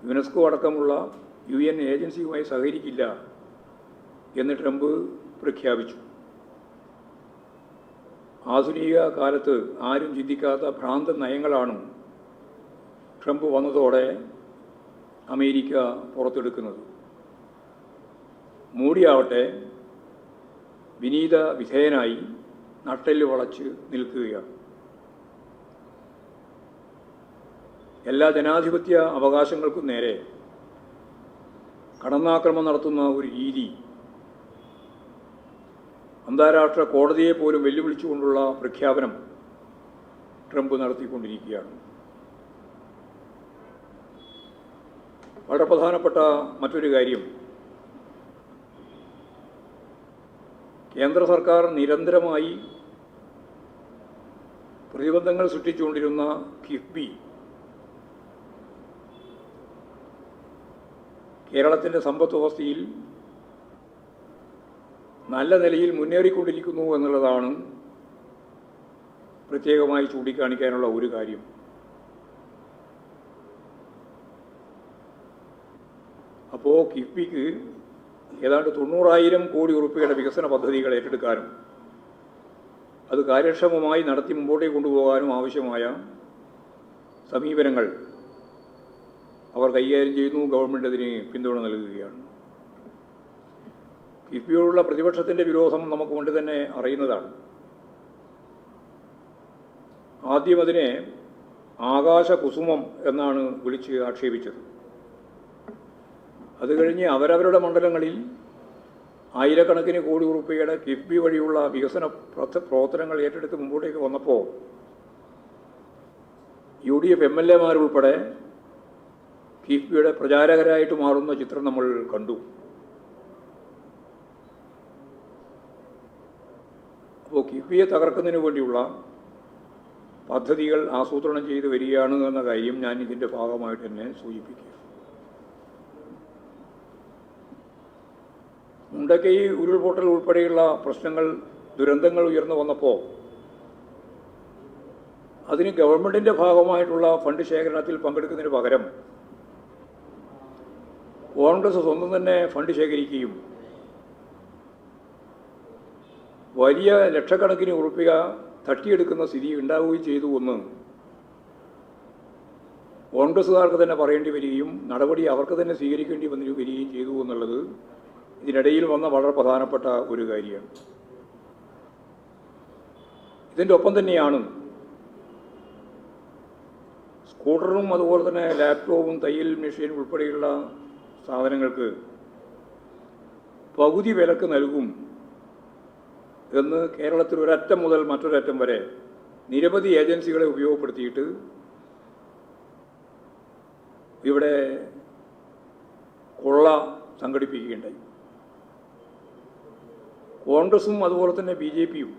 യുനെസ്കോ അടക്കമുള്ള UN ഏജൻസിയുമായി സഹകരിക്കില്ല എന്ന് ട്രംപ് പ്രഖ്യാപിച്ചു. ആധുനിക കാലത്ത് ആരും ചിന്തിക്കാത്ത ഭ്രാന്ത നയങ്ങളാണ് ട്രംപ് വന്നതോടെ അമേരിക്ക പുറത്തെടുക്കുന്നത്. മോഡിയാവട്ടെ വിനീത വിധേയനായി നട്ടെല്ല് വളച്ച് നിൽക്കുകയാണ്. എല്ലാ ജനാധിപത്യ അവകാശങ്ങൾക്കും നേരെ കടന്നാക്രമണം നടത്തുന്ന ഒരു രീതി അന്താരാഷ്ട്ര കോടതിയെ പോലും വെല്ലുവിളിച്ചുകൊണ്ടുള്ള പ്രഖ്യാപനം ട്രംപ് നടത്തിക്കൊണ്ടിരിക്കുകയാണ്. വളരെ പ്രധാനപ്പെട്ട മറ്റൊരു കാര്യം, കേന്ദ്ര സർക്കാർ നിരന്തരമായി പ്രതിബന്ധങ്ങൾ സൃഷ്ടിച്ചുകൊണ്ടിരുന്ന കിഫ്ബി കേരളത്തിൻ്റെ സമ്പദ് വ്യവസ്ഥയിൽ നല്ല നിലയിൽ മുന്നേറിക്കൊണ്ടിരിക്കുന്നു എന്നുള്ളതാണ് പ്രത്യേകമായി ചൂണ്ടിക്കാണിക്കാനുള്ള ഒരു കാര്യം. അപ്പോൾ കിഫ്ബിക്ക് ഏതാണ്ട് 90,000 കോടി രൂപയുടെ വികസന പദ്ധതികൾ ഏറ്റെടുക്കാനും അത് കാര്യക്ഷമമായി നടത്തി മുമ്പോട്ടേക്ക് കൊണ്ടുപോകാനും ആവശ്യമായ സമീപനങ്ങൾ അവർ കൈകാര്യം ചെയ്യുന്നു. ഗവൺമെൻറ് അതിന് പിന്തുണ നൽകുകയാണ്. കിഫ്ബിയോടുള്ള പ്രതിപക്ഷത്തിൻ്റെ വിരോധം നമുക്ക് കൊണ്ട് തന്നെ അറിയുന്നതാണ്. ആദ്യം അതിനെ ആകാശ കുസുമം എന്നാണ് വിളിച്ച് ആക്ഷേപിച്ചത്. അത് കഴിഞ്ഞ് അവരവരുടെ മണ്ഡലങ്ങളിൽ ആയിരക്കണക്കിന് കോടി രൂപയുടെ കിഫ്ബി വഴിയുള്ള വികസന പ്രവർത്തനങ്ങൾ ഏറ്റെടുത്ത് മുമ്പോട്ടേക്ക് വന്നപ്പോൾ UDF MLA-മാരുൾപ്പെടെ കിഫ്ബിയുടെ പ്രചാരകരായിട്ട് മാറുന്ന ചിത്രം നമ്മൾ കണ്ടു. അപ്പോൾ കിഫ്ബിയെ തകർക്കുന്നതിന് വേണ്ടിയുള്ള പദ്ധതികൾ ആസൂത്രണം ചെയ്ത് വരികയാണ് എന്ന കാര്യം ഞാൻ ഇതിൻ്റെ ഭാഗമായിട്ട് തന്നെ സൂചിപ്പിക്കുക. മുണ്ടക്കൈ ഉരുൾപൊട്ടൽ ഉൾപ്പെടെയുള്ള പ്രശ്നങ്ങൾ, ദുരന്തങ്ങൾ ഉയർന്നു വന്നപ്പോൾ അതിന് ഗവൺമെൻറ്റിൻ്റെ ഭാഗമായിട്ടുള്ള ഫണ്ട് ശേഖരണത്തിൽ പങ്കെടുക്കുന്നതിന് പകരം കോൺഗ്രസ് സ്വന്തം തന്നെ ഫണ്ട് ശേഖരിക്കുകയും വലിയ ലക്ഷക്കണക്കിന് ഉറുപ്പിക തട്ടിയെടുക്കുന്ന സ്ഥിതി ഉണ്ടാവുകയും ചെയ്തു എന്ന് കോൺഗ്രസ്സുകാർക്ക് തന്നെ പറയേണ്ടി വരികയും നടപടി അവർക്ക് തന്നെ സ്വീകരിക്കേണ്ടി വരികയും ചെയ്തു എന്നുള്ളത് ഇതിനിടയിൽ വന്ന വളരെ പ്രധാനപ്പെട്ട ഒരു കാര്യമാണ്. ഇതിൻ്റെ ഒപ്പം തന്നെയാണ് സ്കൂട്ടറും അതുപോലെ തന്നെ ലാപ്ടോപ്പും തയ്യൽ മെഷീൻ ഉൾപ്പെടെയുള്ള സാധനങ്ങൾക്ക് പകുതി വിലക്ക് നൽകും എന്ന് കേരളത്തിൽ ഒരറ്റം മുതൽ മറ്റൊരറ്റം വരെ നിരവധി ഏജൻസികളെ ഉപയോഗപ്പെടുത്തിയിട്ട് ഇവിടെ കൊള്ള സംഘടിപ്പിക്കുകയുണ്ടായി. കോൺഗ്രസും അതുപോലെ തന്നെ BJP-യും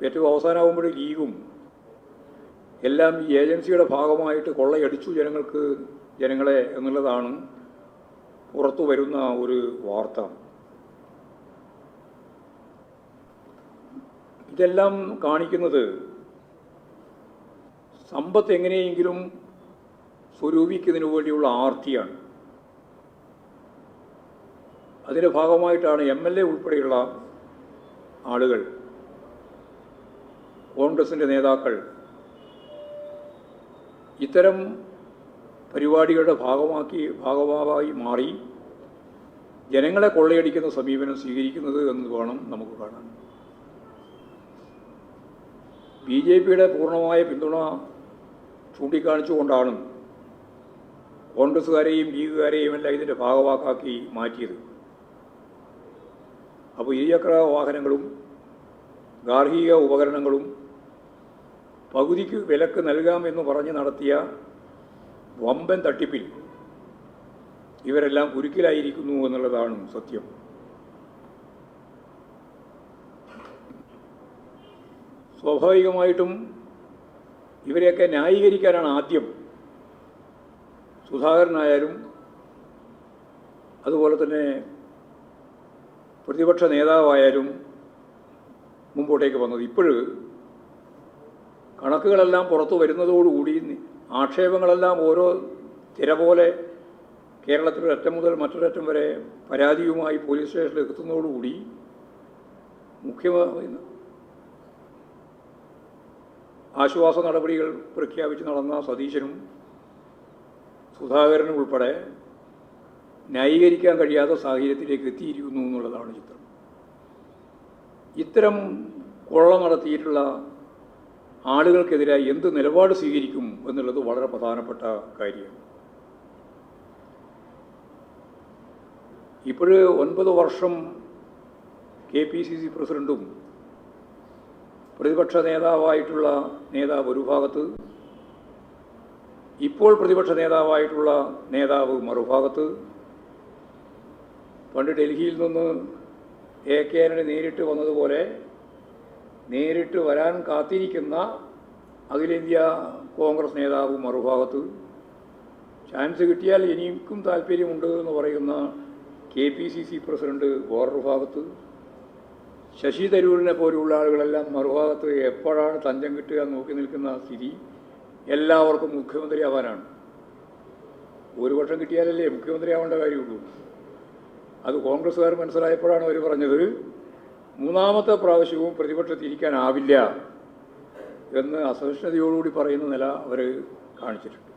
ഏറ്റവും അവസാനമാകുമ്പോൾ ലീഗും എല്ലാം ഈ ഏജൻസിയുടെ ഭാഗമായിട്ട് കൊള്ളയടിച്ചു ജനങ്ങളെ എന്നുള്ളതാണ് പുറത്തു വരുന്ന ഒരു വാർത്ത. ഇതെല്ലാം കാണിക്കുന്നത് സമ്പത്ത് എങ്ങനെയെങ്കിലും സ്വരൂപിക്കുന്നതിന് വേണ്ടിയുള്ള ആർത്തിയാണ്. അതിൻ്റെ ഭാഗമായിട്ടാണ് MLA ഉൾപ്പെടെയുള്ള ആളുകൾ, കോൺഗ്രസിൻ്റെ നേതാക്കൾ ഇത്തരം പരിപാടികളുടെ ഭാഗമായി മാറി ജനങ്ങളെ കൊള്ളയടിക്കുന്ന സമീപനം സ്വീകരിക്കുന്നത് എന്ന് വേണം നമുക്ക് കാണാൻ. ബി ജെ പിയുടെ പൂർണ്ണമായ പിന്തുണ ചൂണ്ടിക്കാണിച്ചുകൊണ്ടാണ് കോൺഗ്രസ്സുകാരെയും ലീഗുകാരെയും എല്ലാം ഇതിൻ്റെ ഭാഗവാക്കാക്കി മാറ്റിയത്. അപ്പോൾ ഇരുചക്ര വാഹനങ്ങളും ഗാർഹിക ഉപകരണങ്ങളും പകുതിക്ക് വിലക്ക് നൽകാമെന്ന് പറഞ്ഞ് നടത്തിയ വമ്പൻ തട്ടിപ്പിൽ ഇവരെല്ലാം കുരുക്കിലായിരിക്കുന്നു എന്നുള്ളതാണ് സത്യം. സ്വാഭാവികമായിട്ടും ഇവരെയൊക്കെ ന്യായീകരിക്കാനാണ് ആദ്യം സുധാകരനായാലും അതുപോലെ തന്നെ പ്രതിപക്ഷ നേതാവായാലും മുമ്പോട്ടേക്ക് വന്നത്. ഇപ്പോൾ കണക്കുകളെല്ലാം പുറത്തു വരുന്നതോടുകൂടി ആക്ഷേപങ്ങളെല്ലാം ഓരോ തിര പോലെ കേരളത്തിലൊരറ്റം മുതൽ മറ്റൊരറ്റം വരെ പരാതിയുമായി പോലീസ് സ്റ്റേഷനിൽ എത്തുന്നതോടുകൂടി മുഖ്യമന്ത്രി ആശ്വാസ നടപടികൾ പ്രഖ്യാപിച്ച് നടന്ന സതീശനും സുധാകരനും ഉൾപ്പെടെ ന്യായീകരിക്കാൻ കഴിയാത്ത സാഹചര്യത്തിലേക്ക് എത്തിയിരിക്കുന്നു എന്നുള്ളതാണ് ചിത്രം. ഇത്തരം കൊള്ള നടത്തിയിട്ടുള്ള ആളുകൾക്കെതിരായി എന്ത് നിലപാട് സ്വീകരിക്കും എന്നുള്ളത് വളരെ പ്രധാനപ്പെട്ട കാര്യമാണ്. ഇപ്പോൾ 9 വർഷം KPCC പ്രസിഡൻറ്റും പ്രതിപക്ഷ നേതാവായിട്ടുള്ള നേതാവ് ഒരു ഭാഗത്ത്, ഇപ്പോൾ പ്രതിപക്ഷ നേതാവായിട്ടുള്ള നേതാവ് മറുഭാഗത്ത്, പണ്ട് ഡൽഹിയിൽ നിന്ന് AK ആന്റണി നേരിട്ട് വന്നതുപോലെ നേരിട്ട് വരാൻ കാത്തിരിക്കുന്ന അഖിലേന്ത്യാ കോൺഗ്രസ് നേതാവ് മറുഭാഗത്ത്, ചാൻസ് കിട്ടിയാൽ എനിക്കും താല്പര്യമുണ്ട് എന്ന് പറയുന്ന KPCC പ്രസിഡന്റ് വേറൊരു ഭാഗത്ത്, ശശി തരൂരിനെ പോലുള്ള ആളുകളെല്ലാം മറുഭാഗത്ത് എപ്പോഴാണ് തഞ്ചം കിട്ടുക നോക്കി നിൽക്കുന്ന സ്ഥിതി. എല്ലാവർക്കും മുഖ്യമന്ത്രിയാവാനാണ്. ഒരു വർഷം കിട്ടിയാലല്ലേ മുഖ്യമന്ത്രിയാവേണ്ട കാര്യമുള്ളൂ. അത് കോൺഗ്രസ്സുകാർ മനസ്സിലായപ്പോഴാണ് അവർ പറഞ്ഞത് മൂന്നാമത്തെ പ്രാവശ്യവും പ്രതിപക്ഷത്തിരിക്കാനാവില്ല എന്ന് അസഹിഷ്ണുതയോടുകൂടി പറയുന്ന നില അവർ കാണിച്ചിട്ടുണ്ട്.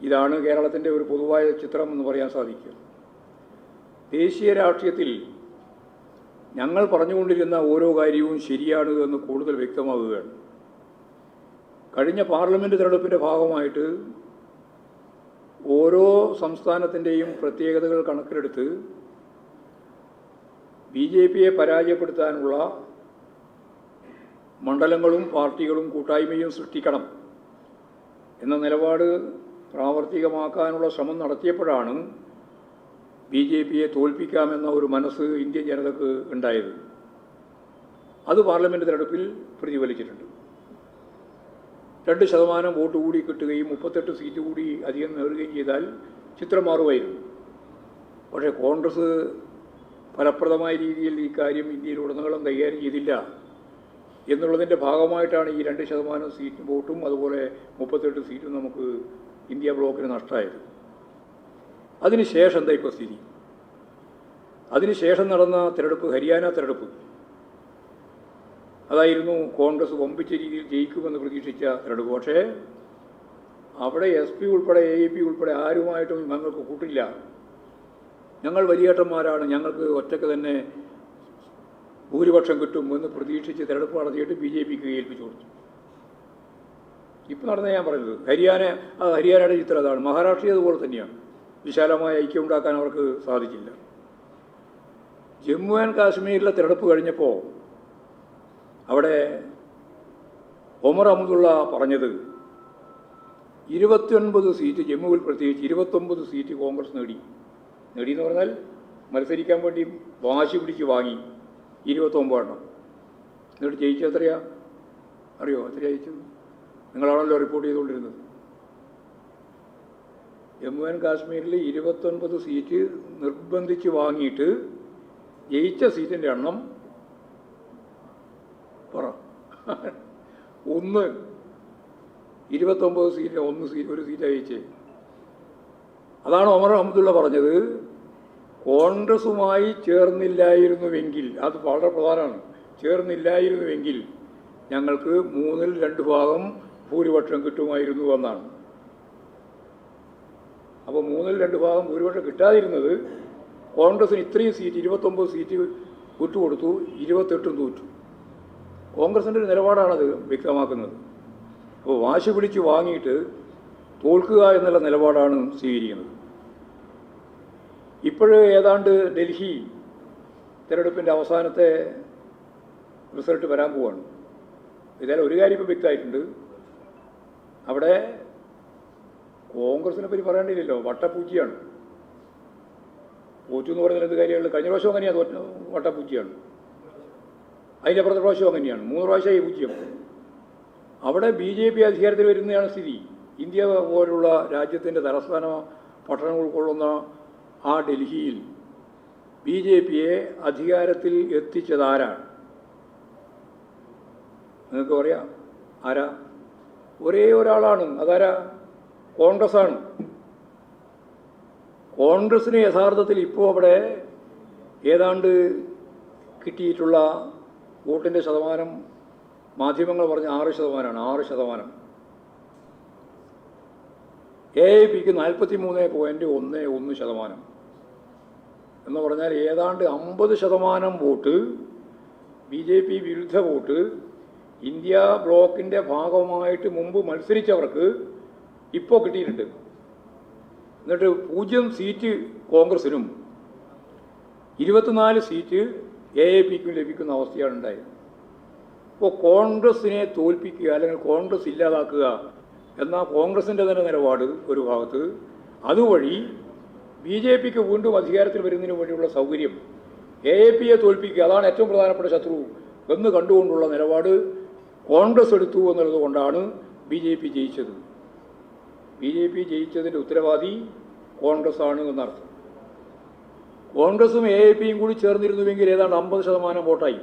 ഇതാണ് കേരളത്തിൻ്റെ ഒരു പൊതുവായ ചിത്രം എന്ന് പറയാൻ സാധിക്കും. ദേശീയ രാഷ്ട്രീയത്തിൽ ഞങ്ങൾ പറഞ്ഞുകൊണ്ടിരുന്ന ഓരോ കാര്യവും ശരിയാണ് എന്ന് കൂടുതൽ വ്യക്തമാവുകയാണ്. കഴിഞ്ഞ പാർലമെൻറ്റ് തെരഞ്ഞെടുപ്പിൻ്റെ ഭാഗമായിട്ട് ഓരോ സംസ്ഥാനത്തിൻ്റെയും പ്രത്യേകതകൾ കണക്കിലെടുത്ത് BJPയെ പരാജയപ്പെടുത്താനുള്ള മണ്ഡലങ്ങളും പാർട്ടികളും കൂട്ടായ്മയും സൃഷ്ടിക്കണം എന്ന നിലപാട് പ്രാവർത്തികമാക്കാനുള്ള ശ്രമം നടത്തിയപ്പോഴാണ് BJPയെ തോൽപ്പിക്കാമെന്ന ഒരു മനസ്സ് ഇന്ത്യൻ ജനതയ്ക്ക് ഉണ്ടായത്. അത് പാർലമെൻറ്റ് തെരഞ്ഞെടുപ്പിൽ പ്രതിഫലിച്ചിട്ടുണ്ട്. 2% വോട്ട് കൂടി കിട്ടുകയും 38 സീറ്റ് കൂടി അധികം നേടുകയും ചെയ്താൽ ചിത്രം മാറുമായിരുന്നു. പക്ഷേ കോൺഗ്രസ് ഫലപ്രദമായ രീതിയിൽ ഈ കാര്യം ഇന്ത്യയിലുടനീളം കൈകാര്യം ചെയ്തില്ല എന്നുള്ളതിൻ്റെ ഭാഗമായിട്ടാണ് ഈ 2% സീറ്റ് വോട്ടും അതുപോലെ 38 സീറ്റും നമുക്ക് ഇന്ത്യ ബ്ലോക്കിന് നഷ്ടമായത്. അതിനുശേഷം എന്താ ഇപ്പോൾ സ്ഥിതി? അതിനുശേഷം നടന്ന തിരഞ്ഞെടുപ്പ്, ഹരിയാന തിരഞ്ഞെടുപ്പ്, അതായിരുന്നു കോൺഗ്രസ് വമ്പിച്ച രീതിയിൽ ജയിക്കുമെന്ന് പ്രതീക്ഷിച്ച തിരഞ്ഞെടുപ്പ്. പക്ഷേ അവിടെ SP ഉൾപ്പെടെ AAP ഉൾപ്പെടെ ആരുമായിട്ടും ഞങ്ങൾക്ക് കൂട്ടില്ല, ഞങ്ങൾ വലിയേട്ടന്മാരാണ്, ഞങ്ങൾക്ക് ഒറ്റയ്ക്ക് തന്നെ ഭൂരിപക്ഷം കിട്ടും എന്ന് പ്രതീക്ഷിച്ച് തിരഞ്ഞെടുപ്പ് നടത്തിയിട്ട് BJPക്ക് ഏൽപ്പിച്ചു കൊടുത്തു. ഇപ്പം നടന്ന ഞാൻ പറയുന്നത് ഹരിയാനയുടെ ചിത്രം അതാണ്. മഹാരാഷ്ട്ര അതുപോലെ തന്നെയാണ്. വിശാലമായ ഐക്യം ഉണ്ടാക്കാൻ അവർക്ക് സാധിച്ചില്ല. ജമ്മു ആൻഡ് കാശ്മീരിലെ തിരഞ്ഞെടുപ്പ് കഴിഞ്ഞപ്പോൾ അവിടെ ഒമർ അബ്ദുള്ള പറഞ്ഞത് 29 സീറ്റ്, ജമ്മുവിൽ പ്രത്യേകിച്ച് 29 സീറ്റ് കോൺഗ്രസ് നേടിയെന്ന് പറഞ്ഞാൽ മത്സരിക്കാൻ വേണ്ടി വാശി പിടിച്ച് വാങ്ങി 29 എണ്ണം. എന്നിട്ട് ജയിച്ചത് എത്രയാ അറിയോ? എത്ര ജയിച്ചത്? നിങ്ങളാണല്ലോ റിപ്പോർട്ട് ചെയ്തുകൊണ്ടിരുന്നത്. ജമ്മു ആൻഡ് കാശ്മീരിൽ 29 സീറ്റ് നിർബന്ധിച്ച് വാങ്ങിയിട്ട് ജയിച്ച സീറ്റിൻ്റെ എണ്ണം പറ. 29 സീറ്റ്, ഒരു സീറ്റ് ജയിച്ചേ. അതാണ് ഒമർ അബ്ദുള്ള പറഞ്ഞത്. കോൺഗ്രസുമായി ചേർന്നില്ലായിരുന്നുവെങ്കിൽ, അത് വളരെ പ്രധാനമാണ്, ചേർന്നില്ലായിരുന്നുവെങ്കിൽ ഞങ്ങൾക്ക് 2/3 ഭൂരിപക്ഷം കിട്ടുമായിരുന്നു എന്നാണ്. അപ്പോൾ 2/3 ഭൂരിപക്ഷം കിട്ടാതിരുന്നത് കോൺഗ്രസിന് ഇത്രയും സീറ്റ് 29 സീറ്റ് വിട്ടുകൊടുത്തു, 28 തോറ്റു. കോൺഗ്രസിൻ്റെ ഒരു നിലപാടാണത് വ്യക്തമാക്കുന്നത്. അപ്പോൾ വാശി പിടിച്ച് വാങ്ങിയിട്ട് തോൽക്കുക എന്നുള്ള നിലപാടാണ് സ്വീകരിക്കുന്നത്. ഇപ്പോഴ് ഏതാണ്ട് ഡൽഹി തിരഞ്ഞെടുപ്പിൻ്റെ അവസാനത്തെ റിസൾട്ട് വരാൻ പോവാണ്. ഇതായാലും ഒരു കാര്യം ഇപ്പോൾ വ്യക്തമായിട്ടുണ്ട്, അവിടെ കോൺഗ്രസിനെ പറ്റി പറയേണ്ടിയില്ലല്ലോ, വട്ടപ്പൂച്ചിയാണ്. തോറ്റു എന്ന് പറയുന്നത് എന്ത് കാര്യമുള്ളൂ? കഴിഞ്ഞ പ്രാവശ്യം അങ്ങനെയാണ്, വട്ടപ്പൂച്ചിയാണ്. അതിൻ്റെ അപ്പുറത്തെ പ്രാവശ്യം അങ്ങനെയാണ്, 3 പ്രാവശ്യമായി പൂജ്യം. അവിടെ BJP അധികാരത്തിൽ വരുന്നതാണ് സ്ഥിതി. ഇന്ത്യ പോലുള്ള രാജ്യത്തിൻ്റെ തലസ്ഥാന പട്ടണം ഉൾക്കൊള്ളുന്ന ആ ഡൽഹിയിൽ BJPയെ അധികാരത്തിൽ എത്തിച്ചതാരാണ്? നിങ്ങൾക്ക് പറയാം ആരാ? ഒരേ ഒരാളാണ്. അതാരാ? കോൺഗ്രസ്സാണ്. കോൺഗ്രസ്സിന് യഥാർത്ഥത്തിൽ ഇപ്പോൾ അവിടെ ഏതാണ്ട് കിട്ടിയിട്ടുള്ള വോട്ടിൻ്റെ ശതമാനം മാധ്യമങ്ങൾ പറഞ്ഞ 6%. 6%. AIPക്ക് 43.11% എന്ന് പറഞ്ഞാൽ ഏതാണ്ട് 50% വോട്ട്, BJP വിരുദ്ധ വോട്ട് ഇന്ത്യ ബ്ലോക്കിൻ്റെ ഭാഗമായിട്ട് മുമ്പ് മത്സരിച്ചവർക്ക് ഇപ്പോൾ കിട്ടിയിട്ടുണ്ട്. എന്നിട്ട് 0 സീറ്റ് കോൺഗ്രസിനും 24 സീറ്റ് AIPക്കും ലഭിക്കുന്ന അവസ്ഥയാണ് ഉണ്ടായത്. അപ്പോൾ കോൺഗ്രസിനെ തോൽപ്പിക്കുക അല്ലെങ്കിൽ കോൺഗ്രസ് ഇല്ലാതാക്കുക എന്ന കോൺഗ്രസിൻ്റെ തന്നെ നിലപാട് ഒരു ഭാഗത്ത്, അതുവഴി BJPക്ക് വീണ്ടും അധികാരത്തിൽ വരുന്നതിന് വേണ്ടിയുള്ള സൗകര്യം, AIPയെ തോൽപ്പിക്കുക, അതാണ് ഏറ്റവും പ്രധാനപ്പെട്ട ശത്രു എന്ന് കണ്ടുകൊണ്ടുള്ള നിലപാട് കോൺഗ്രസ് എടുത്തു എന്നുള്ളത് കൊണ്ടാണ് BJP ജയിച്ചത്. BJP ജയിച്ചതിൻ്റെ ഉത്തരവാദി കോൺഗ്രസ് ആണ് എന്നർത്ഥം. കോൺഗ്രസും AIPയും കൂടി ചേർന്നിരുന്നുവെങ്കിൽ ഏതാണ്ട് 50% വോട്ടായി.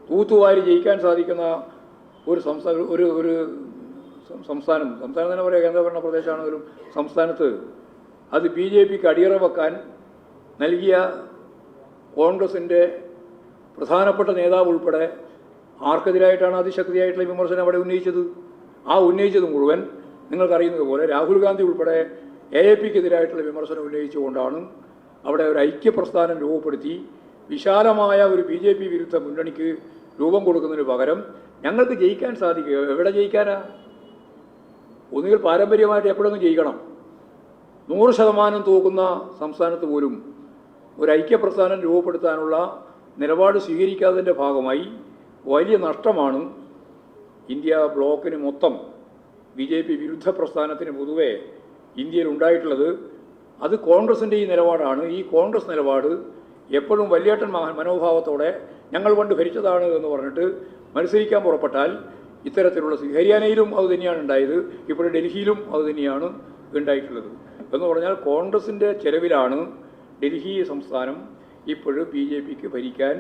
തൂത്തുവാരി ജയിക്കാൻ സാധിക്കുന്ന ഒരു സംസ്ഥാനം തന്നെ പറയുക, കേന്ദ്രഭരണ പ്രദേശമാണെങ്കിലും സംസ്ഥാനത്ത് അത് BJPക്ക് അടിയറ വെക്കാൻ നൽകിയ കോൺഗ്രസിൻ്റെ പ്രധാനപ്പെട്ട നേതാവ് ഉൾപ്പെടെ ആർക്കെതിരായിട്ടാണ് അതിശക്തിയായിട്ടുള്ള വിമർശനം അവിടെ ഉന്നയിച്ചത്? ആ ഉന്നയിച്ചത് മുഴുവൻ നിങ്ങൾക്കറിയുന്നത് പോലെ രാഹുൽ ഗാന്ധി ഉൾപ്പെടെ AIPക്കെതിരായിട്ടുള്ള വിമർശനം ഉന്നയിച്ചുകൊണ്ടാണ് അവിടെ ഒരു ഐക്യപ്രസ്ഥാനം രൂപപ്പെടുത്തി വിശാലമായ ഒരു BJP വിരുദ്ധ മുന്നണിക്ക് രൂപം കൊടുക്കുന്നതിന് പകരം ഞങ്ങൾക്ക് ജയിക്കാൻ സാധിക്കുക. എവിടെ ജയിക്കാനാ? ഒന്നുകിൽ പാരമ്പര്യമായിട്ട് എപ്പോഴൊന്നും ജയിക്കണം. 100% തോക്കുന്ന സംസ്ഥാനത്ത് പോലും ഒരു ഐക്യപ്രസ്ഥാനം രൂപപ്പെടുത്താനുള്ള നിലപാട് സ്വീകരിക്കാത്തതിൻ്റെ ഭാഗമായി വലിയ നഷ്ടമാണ് ഇന്ത്യ ബ്ലോക്കിന് മൊത്തം, BJP വിരുദ്ധ പ്രസ്ഥാനത്തിന് പൊതുവെ ഇന്ത്യയിൽ ഉണ്ടായിട്ടുള്ളത്. അത് കോൺഗ്രസിൻ്റെ ഈ നിലപാടാണ്. ഈ കോൺഗ്രസ് നിലപാട് എപ്പോഴും വലിയേട്ടൻ മനോഭാവത്തോടെ ഞങ്ങൾ പണ്ട് ഭരിച്ചതാണ് എന്ന് പറഞ്ഞിട്ട് മത്സരിക്കാൻ പുറപ്പെട്ടാൽ ഇത്തരത്തിലുള്ള ഹരിയാനയിലും അത് തന്നെയാണ് ഉണ്ടായത്, ഇപ്പോൾ ഡൽഹിയിലും അത് തന്നെയാണ് ഉണ്ടായിട്ടുള്ളത്. എന്ന് പറഞ്ഞാൽ കോൺഗ്രസിൻ്റെ ചെലവിലാണ് ഡൽഹി സംസ്ഥാനം ഇപ്പോഴും BJPക്ക് ഭരിക്കാൻ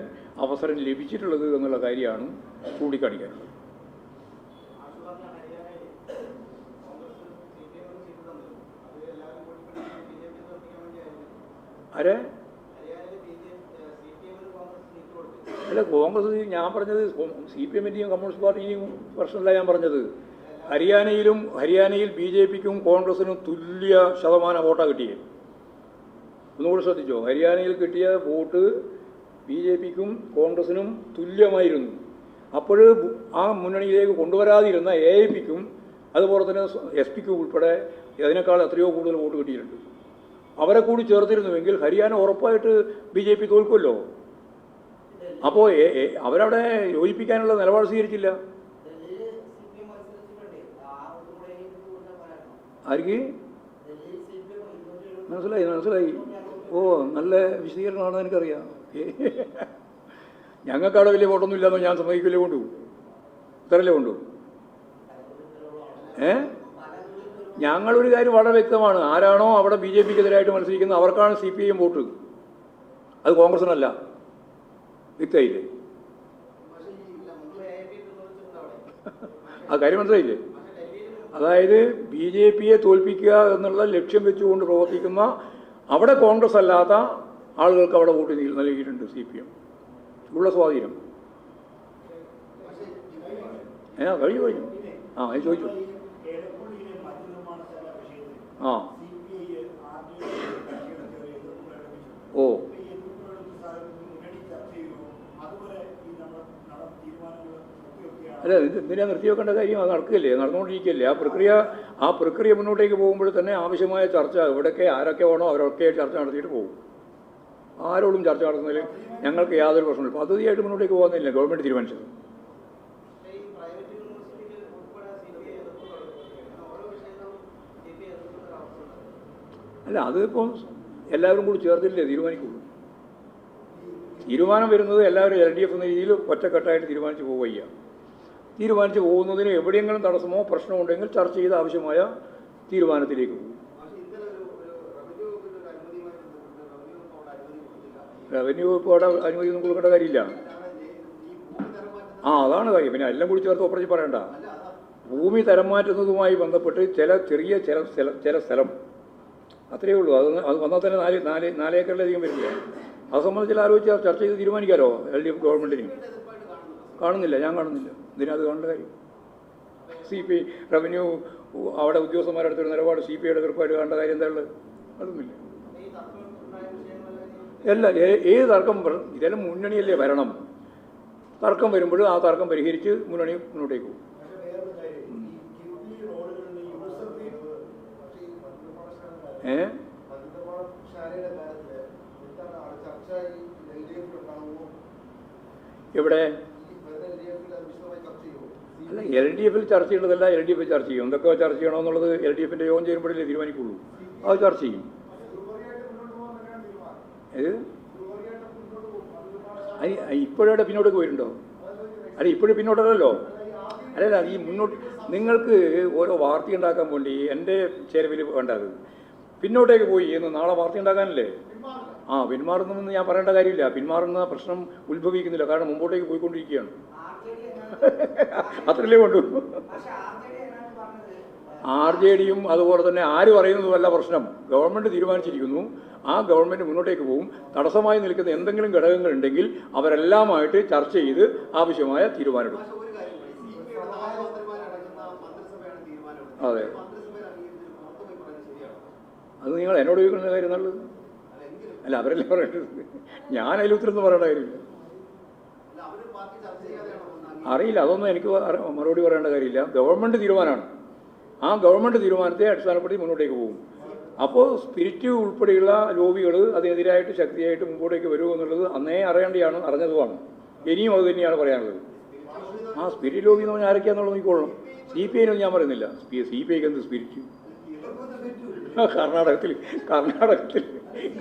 അവസരം ലഭിച്ചിട്ടുള്ളത് എന്നുള്ള കാര്യമാണ് ചൂണ്ടിക്കാണിക്കാനുള്ളത്. ആരെ? അല്ല, കോൺഗ്രസ് ഞാൻ പറഞ്ഞത് CPMൻ്റെയും കമ്മ്യൂണിസ്റ്റ് പാർട്ടിയും പ്രശ്നമല്ല ഞാൻ പറഞ്ഞത്. ഹരിയാനയിൽ BJPക്കും കോൺഗ്രസിനും തുല്യ ശതമാനം വോട്ടാണ് കിട്ടിയത്. ഒന്നുകൂടി ശ്രദ്ധിച്ചോ, ഹരിയാനയിൽ കിട്ടിയ വോട്ട് BJPക്കും കോൺഗ്രസിനും തുല്യമായിരുന്നു. അപ്പോൾ ആ മുന്നണിയിലേക്ക് കൊണ്ടുവരാതിരുന്ന AIPക്കും അതുപോലെ തന്നെ SPക്കും ഉൾപ്പെടെ അതിനേക്കാൾ എത്രയോ കൂടുതൽ വോട്ട് കിട്ടിയിട്ടുണ്ട്. അവരെ കൂടി ചേർത്തിരുന്നുവെങ്കിൽ ഹരിയാന ഉറപ്പായിട്ട് BJP തോൽക്കുമല്ലോ. അപ്പോൾ അവരവിടെ യോജിപ്പിക്കാനുള്ള നിലപാട് സ്വീകരിച്ചില്ല. ആർക്ക്? മനസ്സിലായി. ഓ, നല്ല വിശദീകരണമാണ്, എനിക്കറിയാം. ഞങ്ങൾക്കവിടെ വലിയ വോട്ടൊന്നും ഇല്ലാന്നോ ഞാൻ സമ്മതിക്കില്ലേ കൊണ്ടു? ഇത്രയല്ലേ കൊണ്ടു? ഞങ്ങളൊരു കാര്യം വളരെ വ്യക്തമാണ്, ആരാണോ അവിടെ BJPക്കെതിരായിട്ട് മത്സരിക്കുന്നത് അവർക്കാണ് CPIM വോട്ട്, അത് കോൺഗ്രസിനല്ല. വ്യക്തമായില്ലേ? ആ കാര്യം മനസ്സിലായില്ലേ? അതായത് BJPയെ തോൽപ്പിക്കുക എന്നുള്ള ലക്ഷ്യം വെച്ചുകൊണ്ട് പ്രവർത്തിക്കുന്ന അവിടെ കോൺഗ്രസ് അല്ലാത്ത ആളുകൾക്ക് അവിടെ വോട്ട് നൽകിയിട്ടുണ്ട് CPM. ഉള്ള സ്വാധീനം. കഴിഞ്ഞു. അത് ചോദിച്ചു. അല്ല, എന്തിനാ നിർത്തിവെക്കേണ്ട കാര്യം? അത് നടക്കുകയല്ലേ, നടന്നുകൊണ്ടിരിക്കുകയല്ലേ. ആ പ്രക്രിയ മുന്നോട്ടേക്ക് പോകുമ്പോൾ തന്നെ ആവശ്യമായ ചർച്ച ഇവിടെയൊക്കെ ആരൊക്കെ വേണോ അവരൊക്കെ ചർച്ച നടത്തിയിട്ട് പോകും. ആരോടും ചർച്ച നടത്തുന്നതിൽ ഞങ്ങൾക്ക് യാതൊരു പ്രശ്നമില്ല. പദ്ധതിയായിട്ട് മുന്നോട്ടേക്ക് പോകുന്നില്ല, ഗവൺമെൻറ് തീരുമാനിച്ചത്. അല്ല, അതിപ്പം എല്ലാവരും കൂടി ചേർത്തില്ലേ തീരുമാനിക്കുള്ളൂ. തീരുമാനം വരുന്നത് എല്ലാവരും LDF എന്ന രീതിയിൽ ഒറ്റക്കെട്ടായിട്ട് തീരുമാനിച്ച് പോവുക. തീരുമാനിച്ച് പോകുന്നതിന് എവിടെയെങ്കിലും തടസ്സമോ പ്രശ്നമോ ഉണ്ടെങ്കിൽ ചർച്ച ചെയ്ത് ആവശ്യമായ തീരുമാനത്തിലേക്ക് പോകും. റവന്യൂ വകുപ്പോടെ അനുമതി ഒന്നും കൊടുക്കേണ്ട കാര്യമില്ല. അതാണ് കാര്യം. പിന്നെ എല്ലാം കൂടി ചേർത്ത് ഒപ്പറച്ച് പറയണ്ട. ഭൂമി തരം മാറ്റുന്നതുമായി ബന്ധപ്പെട്ട് ചില സ്ഥലം അത്രയേ ഉള്ളൂ. അത് വന്നാൽ തന്നെ 4 ഏക്കറിലധികം വരില്ല. അത് സംബന്ധിച്ച് ആലോചിച്ച് ചർച്ച ചെയ്ത് തീരുമാനിക്കാമല്ലോ LDF ഗവൺമെൻറ്റിന്. കാണുന്നില്ല, ഞാൻ കാണുന്നില്ല. ഇതിനകത്ത് കാണേണ്ട കാര്യം CPI റവന്യൂ അവിടെ ഉദ്യോഗസ്ഥന്മാരെടുത്തൊരു നിലപാട് CPIയുടെ എതിർപ്പായിട്ട് കാണേണ്ട കാര്യം എന്താ ഉള്ളത്? അതൊന്നുമില്ല. ഏത് തർക്കം ഇതെല്ലാം മുന്നണിയല്ലേ ഭരണം. തർക്കം വരുമ്പോൾ ആ തർക്കം പരിഹരിച്ച് മുന്നണി മുന്നോട്ടേക്ക് പോകും. എവിടെ? അല്ല, LDFൽ ചർച്ച ചെയ്യേണ്ടതല്ല, LDF ചർച്ച ചെയ്യും. എന്തൊക്കെ ചർച്ച ചെയ്യണമെന്നുള്ളത് LDFിൻ്റെ യോഗം ചേരുമ്പോഴല്ലേ തീരുമാനിക്കുള്ളൂ. അത് ചർച്ച ചെയ്യും. ഇപ്പോഴവിടെ പിന്നോട്ടേക്ക് പോയിട്ടുണ്ടോ? അല്ല, ഇപ്പോഴും പിന്നോട്ടല്ലോ. അല്ലല്ല, ഈ മുന്നോട്ട് നിങ്ങൾക്ക് ഓരോ വാർത്ത ഉണ്ടാക്കാൻ വേണ്ടി എൻ്റെ ചെലവിൽ വേണ്ടത് പിന്നോട്ടേക്ക് പോയി എന്ന് നാളെ വാർത്ത ഉണ്ടാക്കാനല്ലേ. പിന്മാറുന്നതെന്ന് ഞാൻ പറയേണ്ട കാര്യമില്ല. പിന്മാറുന്ന പ്രശ്നം ഉത്ഭവിക്കുന്നില്ല, കാരണം മുമ്പോട്ടേക്ക് പോയിക്കൊണ്ടിരിക്കുകയാണ്. അത്രയല്ലേ കൊണ്ടു. RJDയും അതുപോലെ തന്നെ ആര് പറയുന്നതുമല്ല പ്രശ്നം. ഗവൺമെൻറ് തീരുമാനിച്ചിരിക്കുന്നു. ആ ഗവൺമെൻറ് മുന്നോട്ടേക്ക് പോകും. തടസ്സമായി നിൽക്കുന്ന എന്തെങ്കിലും ഘടകങ്ങൾ ഉണ്ടെങ്കിൽ അവരെല്ലാമായിട്ട് ചർച്ച ചെയ്ത് ആവശ്യമായ തീരുമാനമെടുക്കും. അതെ, അത് നിങ്ങൾ എന്നോട് ചോദിക്കുന്ന കാര്യം നല്ലത്. അല്ല, അവരല്ലേ പറയേണ്ടത്. ഞാൻ അതിൽ ഉത്തരം പറയേണ്ട കാര്യമില്ല. അറിയില്ല, അതൊന്നും എനിക്ക് മറുപടി പറയേണ്ട കാര്യമില്ല. ഗവൺമെൻറ് തീരുമാനമാണ്. ആ ഗവൺമെൻറ് തീരുമാനത്തെ അടിസ്ഥാനപ്പെടുത്തി മുന്നോട്ടേക്ക് പോകും. അപ്പോൾ സ്പിരിറ്റ് ഉൾപ്പെടെയുള്ള ലോബികൾ അതിനെതിരായിട്ട് ശക്തിയായിട്ട് മുമ്പോട്ടേക്ക് വരുമോ എന്നുള്ളത് അന്നേ അറിയേണ്ടതാണ്, അറിഞ്ഞതുമാണ്. ഇനിയും അത് തന്നെയാണ് പറയാനുള്ളത്. ആ സ്പിരിറ്റ് ലോബി എന്ന് പറഞ്ഞാൽ ആരൊക്കെയാണെന്നുള്ളത് നോക്കിക്കൊള്ളണം. CPIനൊന്നും ഞാൻ പറയുന്നില്ല. CPIക്ക് എന്ത് സ്പിരിറ്റ്?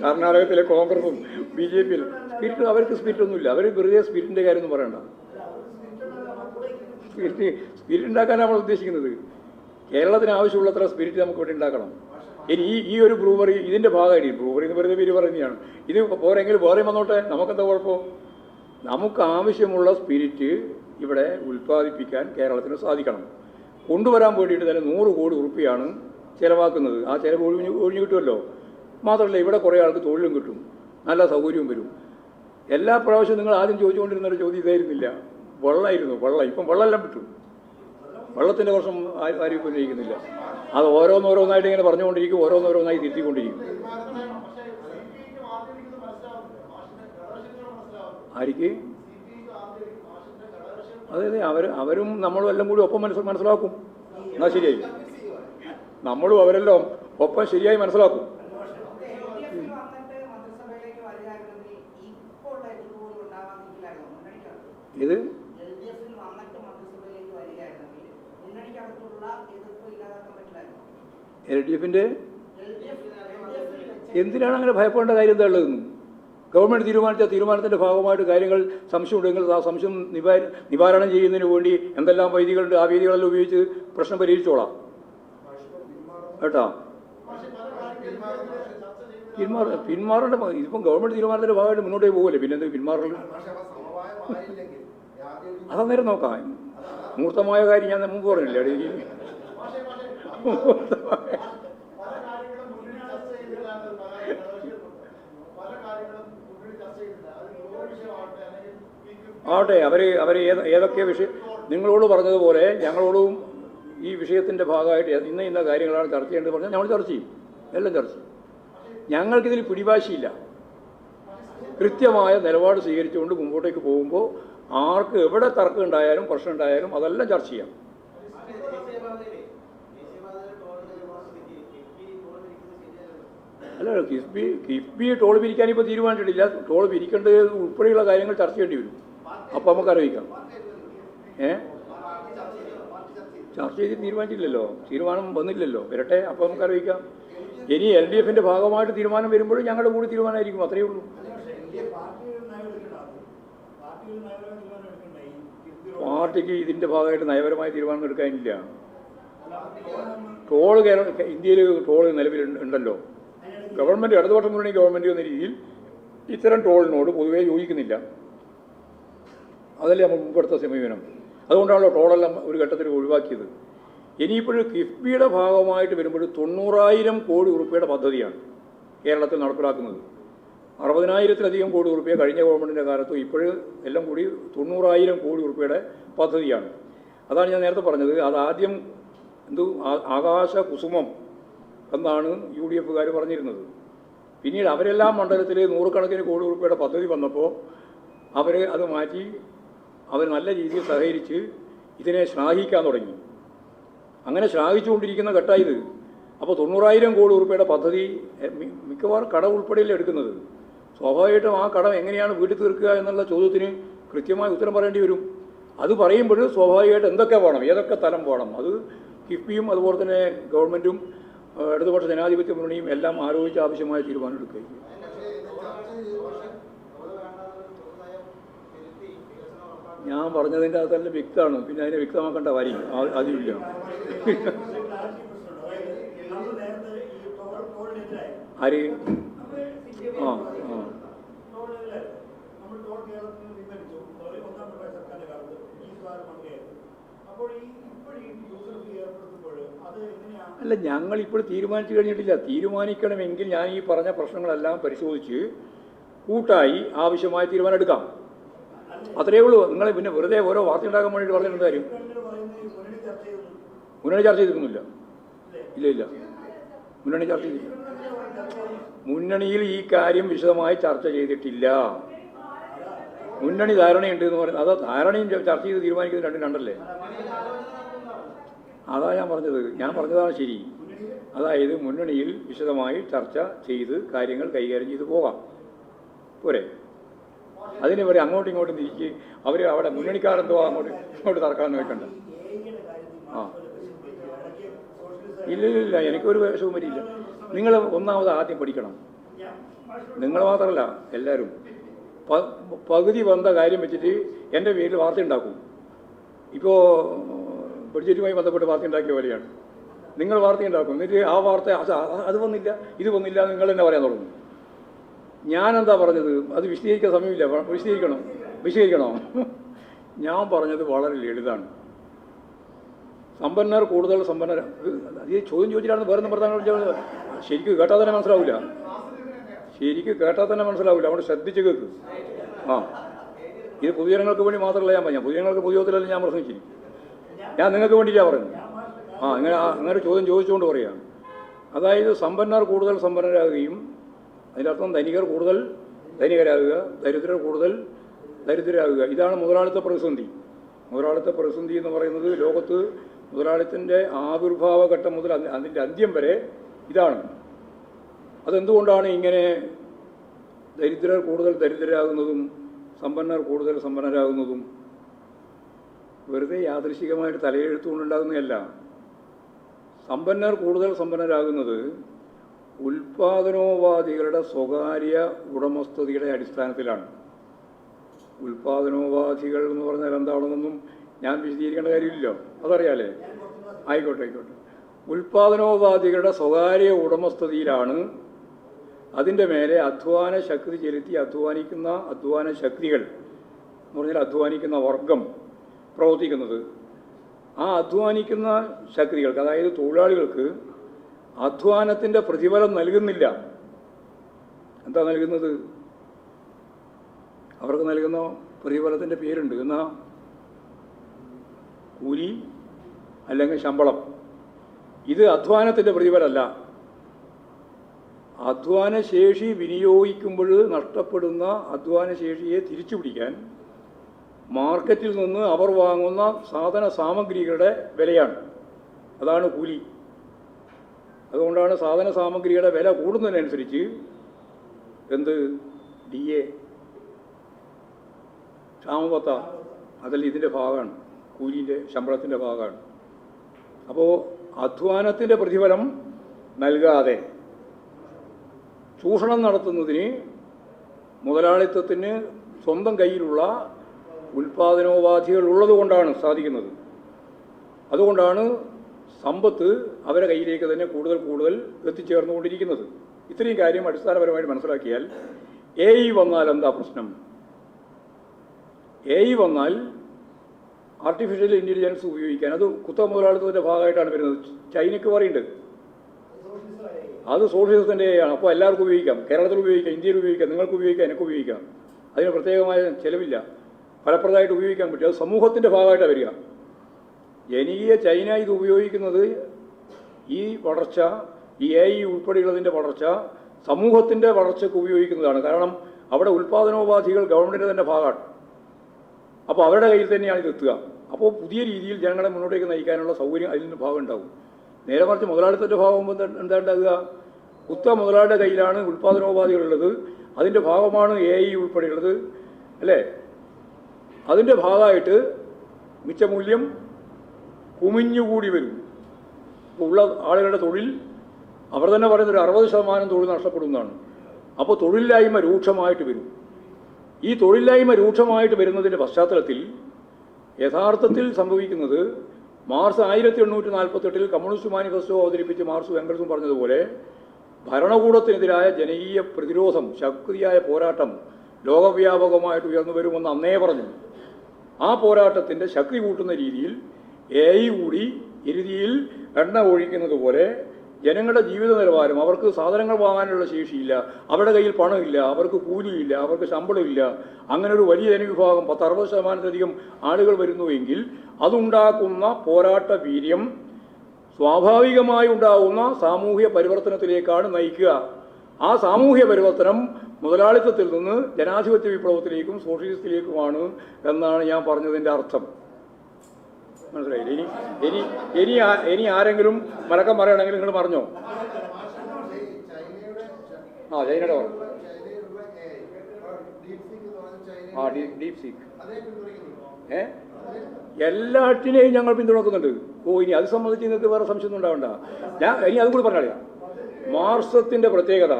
കർണാടകത്തിലെ കോൺഗ്രസും BJPയിലും സ്പിരിറ്റ്, അവർക്ക് സ്പിരിറ്റ് ഒന്നുമില്ല. അവർ വെറുതെ സ്പിരിറ്റിൻ്റെ കാര്യമൊന്നും പറയണ്ട. സ്പിരിറ്റ് ഉണ്ടാക്കാനാണ് നമ്മൾ ഉദ്ദേശിക്കുന്നത്. കേരളത്തിന് ആവശ്യമുള്ളത്ര സ്പിരിറ്റ് നമുക്ക് ഇവിടെ ഉണ്ടാക്കണം. ഇനി ഈ ഒരു ബ്രൂവറി ഇതിൻ്റെ ഭാഗമായിട്ട്, ബ്രൂവറി എന്ന് പറയുന്ന പേര് പറയുന്നതാണ്. ഇത് പോരെങ്കിലും വേറെ വന്നോട്ടെ, നമുക്കെന്താ കുഴപ്പം? നമുക്ക് ആവശ്യമുള്ള സ്പിരിറ്റ് ഇവിടെ ഉൽപ്പാദിപ്പിക്കാൻ കേരളത്തിന് സാധിക്കണം. കൊണ്ടുവരാൻ വേണ്ടിയിട്ട് തന്നെ 100 കോടി ഉറുപ്പികയാണ് ചിലവാക്കുന്നത്. ആ ചിലവ് ഒഴിഞ്ഞു കിട്ടുമല്ലോ. മാത്രമല്ല, ഇവിടെ കുറേ ആൾക്ക് തൊഴിലും കിട്ടും, നല്ല സൗകര്യവും വരും. എല്ലാ പ്രാവശ്യവും നിങ്ങൾ ആദ്യം ചോദിച്ചുകൊണ്ടിരുന്നൊരു ചോദ്യം ഇതായിരുന്നില്ല. വെള്ളമായിരുന്നു. ഇപ്പം വെള്ളമെല്ലാം കിട്ടും. വെള്ളത്തിൻ്റെ പ്രശ്നം ആരും ഇപ്പം ഉന്നയിക്കുന്നില്ല. അത് ഓരോന്നോരോന്നായിട്ട് ഇങ്ങനെ പറഞ്ഞുകൊണ്ടിരിക്കും, ഓരോന്നോരോന്നായി തിരുത്തിക്കൊണ്ടിരിക്കും. ആർക്ക്? അതെ, അവരും നമ്മളും എല്ലാം കൂടി ഒപ്പം മനസ്സിലാക്കും. എന്നാൽ ശരിയായി. നമ്മളും അവരെല്ലാം ഒപ്പം ശരിയായി മനസ്സിലാക്കും. ഇത് LDFിൻ്റെ എന്തിനാണ് അങ്ങനെ ഭയപ്പെടേണ്ട കാര്യം എന്താ ഉള്ളതെന്ന്? ഗവൺമെൻറ് തീരുമാനിച്ച തീരുമാനത്തിൻ്റെ ഭാഗമായിട്ട് കാര്യങ്ങൾ സംശയമുണ്ടെങ്കിൽ ആ സംശയം നിവാരണം ചെയ്യുന്നതിന് വേണ്ടി എന്തെല്ലാം വൈദികളുണ്ട്, ആ വേദികളെല്ലാം ഉപയോഗിച്ച് പ്രശ്നം പരിഹരിച്ചോളാം കേട്ടോ. പിന്മാറേണ്ട ഇതിപ്പം ഗവൺമെൻറ് തീരുമാനത്തിൻ്റെ ഭാഗമായിട്ട് മുന്നോട്ടേക്ക് പോകില്ലേ, പിന്നെ എന്ത് പിന്മാറൽ? അതന്നേരം നോക്കാം. മൂർത്തമായ കാര്യം ഞാൻ മുമ്പ് പറഞ്ഞില്ലേ, ആവട്ടെ. അവർ ഏതൊക്കെ വിഷയം നിങ്ങളോട് പറഞ്ഞതുപോലെ ഞങ്ങളോടും ഈ വിഷയത്തിൻ്റെ ഭാഗമായിട്ട് ഇന്ന കാര്യങ്ങളാണ് ചർച്ച ചെയ്യേണ്ടത് പറഞ്ഞാൽ ഞങ്ങൾ ചർച്ച ചെയ്യും, എല്ലാം ചർച്ച ചെയ്യും. ഞങ്ങൾക്കിതിൽ പിടിവാശിയില്ല. കൃത്യമായ നിലപാട് സ്വീകരിച്ചുകൊണ്ട് മുമ്പോട്ടേക്ക് പോകുമ്പോൾ ആർക്ക് എവിടെ തർക്കം ഉണ്ടായാലും പ്രശ്നം ഉണ്ടായാലും അതെല്ലാം ചർച്ച ചെയ്യാം. അല്ല, കിഫ്ബി ടോൾ പിരിക്കാൻ ഇപ്പോൾ തീരുമാനിച്ചിട്ടില്ല. ടോൾ പിരിക്കേണ്ടത് ഉൾപ്പെടെയുള്ള കാര്യങ്ങൾ ചർച്ച ചെയ്യേണ്ടി വരും. അപ്പോൾ നമുക്ക് അറിയിക്കാം. ചർച്ച ചെയ്ത് തീരുമാനിച്ചില്ലല്ലോ, തീരുമാനം വന്നില്ലല്ലോ, വരട്ടെ, അപ്പോൾ നമുക്ക് അറിയിക്കാം. ഇനി LDFന്റെ ഭാഗമായിട്ട് തീരുമാനം വരുമ്പോഴും ഞങ്ങളുടെ കൂടി തീരുമാനമായിരിക്കും, അത്രയേ ഉള്ളൂ. പാർട്ടിക്ക് ഇതിൻ്റെ ഭാഗമായിട്ട് നയപരമായ തീരുമാനം എടുക്കാനില്ല. ടോള് ഇന്ത്യയിൽ ടോള് നിലവിലുണ്ടല്ലോ. ഗവൺമെൻറ്, ഇടതുപക്ഷ മുന്നണി ഗവൺമെൻറ് എന്ന രീതിയിൽ ഇത്തരം ടോളിനോട് പൊതുവേ യോജിക്കുന്നില്ല. അതല്ലേ നമ്മൾ മുമ്പെടുത്ത സമീപനം. അതുകൊണ്ടാണല്ലോ ടോളെല്ലാം ഒരു ഘട്ടത്തിൽ ഒഴിവാക്കിയത്. ഇനിയിപ്പോഴും കിഫ്ബിയുടെ ഭാഗമായിട്ട് വരുമ്പോൾ 90,000 കോടി രൂപയുടെ പദ്ധതിയാണ് കേരളത്തിൽ നടപ്പിലാക്കുന്നത്. 60,000-ലധികം കോടി രൂപ കഴിഞ്ഞ ഗവൺമെൻറ്റിൻ്റെ കാലത്തും ഇപ്പോഴും എല്ലാം കൂടി 90,000 കോടി രൂപയുടെ പദ്ധതിയാണ്. അതാണ് ഞാൻ നേരത്തെ പറഞ്ഞത്. അതാദ്യം ആകാശ കുസുമം എന്നാണ് UDFകാർ പറഞ്ഞിരുന്നത്. പിന്നീട് അവരെല്ലാം മണ്ഡലത്തിൽ 100 കോടി രൂപയുടെ പദ്ധതി വന്നപ്പോൾ അവർ അത് മാറ്റി അവർ നല്ല രീതിയിൽ സഹകരിച്ച് ഇതിനെ ശ്ലാഘിക്കാൻ തുടങ്ങി. അങ്ങനെ ശ്ലാഘിച്ചുകൊണ്ടിരിക്കുന്ന ഘട്ടമായത്. അപ്പോൾ 90,000 കോടി രൂപയുടെ പദ്ധതി മിക്കവാറും കടം ഉൾപ്പെടെയല്ലേ എടുക്കുന്നത്. സ്വാഭാവികമായിട്ടും ആ കടം എങ്ങനെയാണ് വീട്ടിൽ തീർക്കുക എന്നുള്ള ചോദ്യത്തിന് കൃത്യമായ ഉത്തരം പറയേണ്ടി വരും. അത് പറയുമ്പോൾ സ്വാഭാവികമായിട്ട് എന്തൊക്കെ വേണം, ഏതൊക്കെ തലം വേണം, അത് കിഫ്ബിയും അതുപോലെ തന്നെ ഗവൺമെൻറ്റും ഇടതുപക്ഷ ജനാധിപത്യ മുന്നണിയും എല്ലാം ആലോചിച്ച് ആവശ്യമായ തീരുമാനം എടുക്കുക. ഞാൻ പറഞ്ഞതിൻ്റെ അകത്തെല്ലാം വ്യക്തമാണ്, പിന്നെ അതിനെ വ്യക്തമാക്കേണ്ട കാര്യം അതില്ല. ആര്? ആ ആ അല്ല, ഞങ്ങളിപ്പോൾ തീരുമാനിച്ചു കഴിഞ്ഞിട്ടില്ല. തീരുമാനിക്കണമെങ്കിൽ ഞാൻ ഈ പറഞ്ഞ പ്രശ്നങ്ങളെല്ലാം പരിശോധിച്ച് കൂട്ടായി ആവശ്യമായ തീരുമാനം എടുക്കാം. അത്രയേ ഉള്ളൂ. നിങ്ങൾ പിന്നെ വെറുതെ ഓരോ വാർത്ത ഉണ്ടാക്കാൻ വേണ്ടിയിട്ട് പറഞ്ഞിട്ട് കാര്യം. മുന്നണി ചർച്ച ചെയ്തിരുന്നില്ല. ഇല്ല ഇല്ല, മുന്നണി ചർച്ച ചെയ്തില്ല. മുന്നണിയിൽ ഈ കാര്യം വിശദമായി ചർച്ച ചെയ്തിട്ടില്ല. മുന്നണി ധാരണയുണ്ട് എന്ന് പറയുന്നത്, അത് ധാരണയും ചർച്ച ചെയ്ത് തീരുമാനിക്കുന്നത് രണ്ടും രണ്ടല്ലേ. അതാ ഞാൻ പറഞ്ഞതാണ് ശരി. അതായത് മുന്നണിയിൽ വിശദമായി ചർച്ച ചെയ്ത് കാര്യങ്ങൾ കൈകാര്യം ചെയ്ത് പോകാം, പോരെ. അതിന് വരെ അങ്ങോട്ടും ഇങ്ങോട്ടും തിരിച്ച് അവർ അവിടെ മുന്നണിക്കാരെന്തോ അങ്ങോട്ട് തറക്കാമെന്ന് വെക്കണ്ട. ആ ഇല്ല, എനിക്കൊരു വിഷമവും വരില്ല. നിങ്ങൾ ഒന്നാമത് ആദ്യം പഠിക്കണം. നിങ്ങൾ മാത്രമല്ല, എല്ലാവരും പകുതി വന്ന കാര്യം വെച്ചിട്ട് എൻ്റെ പേരിൽ വാർത്ത ഉണ്ടാക്കും. ഇപ്പോൾ ബഡ്ജറ്റുമായി ബന്ധപ്പെട്ട് വാർത്ത ഉണ്ടാക്കിയ പോലെയാണ്. നിങ്ങൾ വാർത്ത ഉണ്ടാക്കും, എന്നിട്ട് ആ വാർത്ത അത് വന്നില്ല, ഇത് വന്നില്ല, നിങ്ങൾ തന്നെ പറയാൻ തുടങ്ങും. ഞാനെന്താ പറഞ്ഞത്? അത് വിശദീകരിക്കാൻ സമയമില്ല. വിശദീകരിക്കണോ? ഞാൻ പറഞ്ഞത് വളരെ ലളിതാണ്. സമ്പന്നർ കൂടുതൽ സമ്പന്നർ. ഈ ചോദ്യം ചോദിച്ചിട്ടാണ് വേറെ പ്രധാന. ശരിക്കും കേട്ടാൽ തന്നെ മനസ്സിലാവില്ല. അവിടെ ശ്രദ്ധിച്ച് കേൾക്ക്. ആ, ഇത് പൊതുജനങ്ങൾക്ക് വേണ്ടി മാത്രമല്ല ഞാൻ പറഞ്ഞ. പൊതുജനങ്ങൾക്ക് പൊതുയോഗത്തിലല്ല ഞാൻ പ്രസംഗിച്ചിരിക്കും. ഞാൻ നിങ്ങൾക്ക് വേണ്ടിയിട്ടാണ് പറയുന്നത്. അങ്ങനെ ചോദ്യം ചോദിച്ചുകൊണ്ട് പറയാം. അതായത് സമ്പന്നർ കൂടുതൽ സമ്പന്നരാകുകയും അതിനർത്ഥം ധനികർ കൂടുതൽ ധനികരാകുക, ദരിദ്രർ കൂടുതൽ ദരിദ്രരാകുക. ഇതാണ് മുതലാളിത്ത പ്രതിസന്ധി. മുതലാളിത്ത പ്രതിസന്ധി എന്ന് പറയുന്നത് ലോകത്ത് മുതലാളിത്തത്തിൻ്റെ ആവിർഭാവഘട്ടം മുതൽ അതിൻ്റെ അന്ത്യം വരെ ഇതാണ്. അതെന്തുകൊണ്ടാണ് ഇങ്ങനെ ദരിദ്രർ കൂടുതൽ ദരിദ്രരാകുന്നതും സമ്പന്നർ കൂടുതൽ സമ്പന്നരാകുന്നതും? വെറുതെ യാദൃശികമായിട്ട് തലയെഴുത്തുകൊണ്ടുണ്ടാകുന്നതല്ല. സമ്പന്നർ കൂടുതൽ സമ്പന്നരാകുന്നത് ഉൽപാദനോപാധികളുടെ സ്വകാര്യ ഉടമസ്ഥതയുടെ അടിസ്ഥാനത്തിലാണ്. ഉൽപാദനോപാധികൾ എന്ന് പറഞ്ഞാൽ എന്താണെന്നൊന്നും ഞാൻ വിശദീകരിക്കേണ്ട കാര്യമില്ലല്ലോ, അതറിയാലേ. ആയിക്കോട്ടെ. ഉൽപാദനോപാധികളുടെ സ്വകാര്യ ഉടമസ്ഥതയിലാണ് അതിൻ്റെ മേലെ അധ്വാന ശക്തി ചെലുത്തി അധ്വാന ശക്തികൾ എന്ന് പറഞ്ഞാൽ അധ്വാനിക്കുന്ന വർഗം പ്രവർത്തിക്കുന്നത്. ആ അധ്വാനിക്കുന്ന ശക്തികൾക്ക്, അതായത് തൊഴിലാളികൾക്ക് അധ്വാനത്തിൻ്റെ പ്രതിഫലം നൽകുന്നില്ല. എന്താ നൽകുന്നത്? അവർക്ക് നൽകുന്ന പ്രതിഫലത്തിൻ്റെ പേരുണ്ട്. എന്നാ കൂലി അല്ലെങ്കിൽ ശമ്പളം. ഇത് അധ്വാനത്തിൻ്റെ പ്രതിഫലമല്ല. അധ്വാനശേഷി വിനിയോഗിക്കുമ്പോൾ നഷ്ടപ്പെടുന്ന അധ്വാനശേഷിയെ തിരിച്ചു പിടിക്കാൻ മാർക്കറ്റിൽ നിന്ന് അവർ വാങ്ങുന്ന സാധന സാമഗ്രികളുടെ വിലയാണ്. അതാണ് കൂലി. അതുകൊണ്ടാണ് സാധന സാമഗ്രിയുടെ വില കൂടുന്നതിനനുസരിച്ച് എന്ത് DA ക്ഷാമബത്ത അതല്ല ഇതിൻ്റെ ഭാഗമാണ്, കൂലിൻ്റെ ശമ്പളത്തിൻ്റെ ഭാഗമാണ്. അപ്പോൾ അധ്വാനത്തിൻ്റെ പ്രതിഫലം നൽകാതെ ചൂഷണം നടത്തുന്നതിന് മുതലാളിത്തത്തിന് സ്വന്തം കയ്യിലുള്ള ഉൽപ്പാദനോപാധികൾ ഉള്ളതുകൊണ്ടാണ് സാധിക്കുന്നത്. അതുകൊണ്ടാണ് സമ്പത്ത് അവരുടെ കയ്യിലേക്ക് തന്നെ കൂടുതൽ കൂടുതൽ എത്തിച്ചേർന്നുകൊണ്ടിരിക്കുന്നത്. ഇത്രയും കാര്യം അടിസ്ഥാനപരമായിട്ട് മനസ്സിലാക്കിയാൽ AI വന്നാൽ എന്താ പ്രശ്നം? AI വന്നാൽ ആർട്ടിഫിഷ്യൽ ഇൻ്റലിജൻസ് ഉപയോഗിക്കാൻ, അത് കുത്തക മുതലാളിത്തത്തിൻ്റെ ഭാഗമായിട്ടാണ് വരുന്നത്. ചൈനയ്ക്ക് പറയുന്നുണ്ട് അത് സോഷ്യലിസത്തിൻ്റെ ആണ്. അപ്പോൾ എല്ലാവർക്കും ഉപയോഗിക്കാം, കേരളത്തിൽ ഉപയോഗിക്കാം, ഇന്ത്യയിൽ ഉപയോഗിക്കാം, നിങ്ങൾക്ക് ഉപയോഗിക്കാം, എനിക്ക് ഉപയോഗിക്കാം. അതിന് പ്രത്യേകമായ ചിലവില്ല, ഫലപ്രദമായിട്ട് ഉപയോഗിക്കാൻ പറ്റും. അത് സമൂഹത്തിൻ്റെ ഭാഗമായിട്ടാണ് വരിക. ജനകീയ ചൈന ഇത് ഉപയോഗിക്കുന്നത് ഈ വളർച്ച, ഈ AI ഉൾപ്പെടെയുള്ളതിൻ്റെ വളർച്ച സമൂഹത്തിൻ്റെ വളർച്ചയ്ക്ക് ഉപയോഗിക്കുന്നതാണ്. കാരണം അവിടെ ഉൽപ്പാദനോപാധികൾ ഗവൺമെൻറ്റിൻ്റെ തന്നെ ഭാഗമാണ്. അപ്പോൾ അവരുടെ കയ്യിൽ തന്നെയാണ് ഇത് എത്തുക. അപ്പോൾ പുതിയ രീതിയിൽ ജനങ്ങളെ മുന്നോട്ടേക്ക് നയിക്കാനുള്ള സൗകര്യം അതിൽ നിന്ന് ഭാഗം ഉണ്ടാവും. നേരെ മറിച്ച് മുതലാളിത്തത്തിൻ്റെ ഭാഗമാകുമ്പോൾ എന്താ ഉണ്ടാകുക? കുത്തക മുതലാളിയുടെ കയ്യിലാണ് ഉൽപ്പാദനോപാധികളുള്ളത്, അതിൻ്റെ ഭാഗമാണ് AI ഉൾപ്പെടെയുള്ളത്, അല്ലേ? അതിൻ്റെ ഭാഗമായിട്ട് മിച്ചമൂല്യം കുമിഞ്ഞുകൂടി വരും. ഉള്ള ആളുകളുടെ തൊഴിൽ അവർ തന്നെ പറയുന്നൊരു 60% തൊഴിൽ നഷ്ടപ്പെടുന്നതാണ്. അപ്പോൾ തൊഴിലില്ലായ്മ രൂക്ഷമായിട്ട് വരും. ഈ തൊഴിലില്ലായ്മ രൂക്ഷമായിട്ട് വരുന്നതിൻ്റെ പശ്ചാത്തലത്തിൽ യഥാർത്ഥത്തിൽ സംഭവിക്കുന്നത് മാർച്ച് 1848 കമ്മ്യൂണിസ്റ്റ് മാനിഫെസ്റ്റോ അവതരിപ്പിച്ച് മാർക്സും എംഗൽസും പറഞ്ഞതുപോലെ ഭരണകൂടത്തിനെതിരായ ജനകീയ പ്രതിരോധം, ശക്തിയായ പോരാട്ടം ലോകവ്യാപകമായിട്ട് ഉയർന്നു വരുമെന്ന് അന്നേ പറഞ്ഞു. ആ പോരാട്ടത്തിൻ്റെ ശക്തി കൂട്ടുന്ന രീതിയിൽ AI കൂടി ഇരുതിയിൽ എണ്ണ ഒഴിക്കുന്നത് പോലെ ജനങ്ങളുടെ ജീവിത നിലവാരം, അവർക്ക് സാധനങ്ങൾ വാങ്ങാനുള്ള ശേഷിയില്ല, അവരുടെ കയ്യിൽ പണമില്ല, അവർക്ക് കൂലിയില്ല, അവർക്ക് ശമ്പളമില്ല, അങ്ങനെ ഒരു വലിയ ജനവിഭാഗം 60% ആളുകൾ വരുന്നുവെങ്കിൽ അതുണ്ടാക്കുന്ന പോരാട്ട വീര്യം സ്വാഭാവികമായി ഉണ്ടാകുന്ന സാമൂഹ്യ പരിവർത്തനത്തിലേക്കാണ് നയിക്കുക. ആ സാമൂഹ്യ പരിവർത്തനം മുതലാളിത്തത്തിൽ നിന്ന് ജനാധിപത്യ വിപ്ലവത്തിലേക്കും സോഷ്യലിസത്തിലേക്കുമാണ് എന്നാണ് ഞാൻ പറഞ്ഞതിൻ്റെ അർത്ഥം. മനസ്സിലായില്ലേ? ഇനി ആരെങ്കിലും മലക്കം പറയുകയാണെങ്കിൽ നിങ്ങൾ പറഞ്ഞോ. ചൈനയുടെ പറഞ്ഞു. ഡീപ് സീക്ക് എല്ലാറ്റിനെയും ഞങ്ങൾ പിന്തുണക്കുന്നുണ്ട്. ഇനി അത് സംബന്ധിച്ച് നിങ്ങൾക്ക് വേറെ സംശയമൊന്നും ഉണ്ടാവണ്ട. ഇനി അതും കൂടി പറഞ്ഞാൽ മാർക്സത്തിൻ്റെ പ്രത്യേകത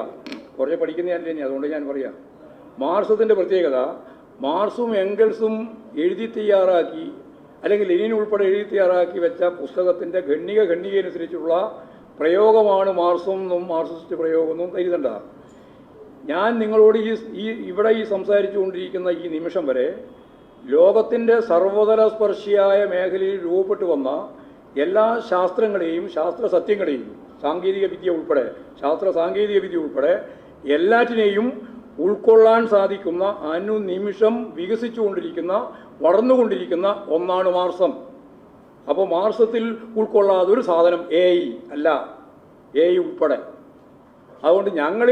കുറേ പഠിക്കുന്ന ഞാൻ അതുകൊണ്ട് ഞാൻ പറയാം. മാർക്സത്തിൻ്റെ പ്രത്യേകത, മാർക്സും എംഗൽസും എഴുതി തയ്യാറാക്കി അല്ലെങ്കിൽ ലെനിൻ ഉൾപ്പെടെ എഴുതി തയ്യാറാക്കി വെച്ച പുസ്തകത്തിൻ്റെ ഖണ്ഡികയനുസരിച്ചുള്ള പ്രയോഗമാണ് മാർക്സെന്നും മാർക്സിസ്റ്റ് പ്രയോഗമെന്നും കരുതണ്ട. ഞാൻ നിങ്ങളോട് ഇവിടെ സംസാരിച്ചുകൊണ്ടിരിക്കുന്ന ഈ നിമിഷം വരെ ലോകത്തിൻ്റെ സർവതല സ്പർശിയായ മേഖലയിൽ രൂപപ്പെട്ടു വന്ന എല്ലാ ശാസ്ത്രങ്ങളെയും ശാസ്ത്ര സത്യങ്ങളെയും സാങ്കേതിക വിദ്യ ഉൾപ്പെടെ എല്ലാറ്റിനെയും ഉൾക്കൊള്ളാൻ സാധിക്കുന്ന അനുനിമിഷം വികസിച്ചുകൊണ്ടിരിക്കുന്ന വളർന്നുകൊണ്ടിരിക്കുന്ന ഒന്നാണ് മാർക്സം. അപ്പോൾ മാർക്സത്തിൽ ഉൾക്കൊള്ളാതൊരു സാധനം AI അല്ല, AI ഉൾപ്പെടെ. അതുകൊണ്ട് ഞങ്ങൾ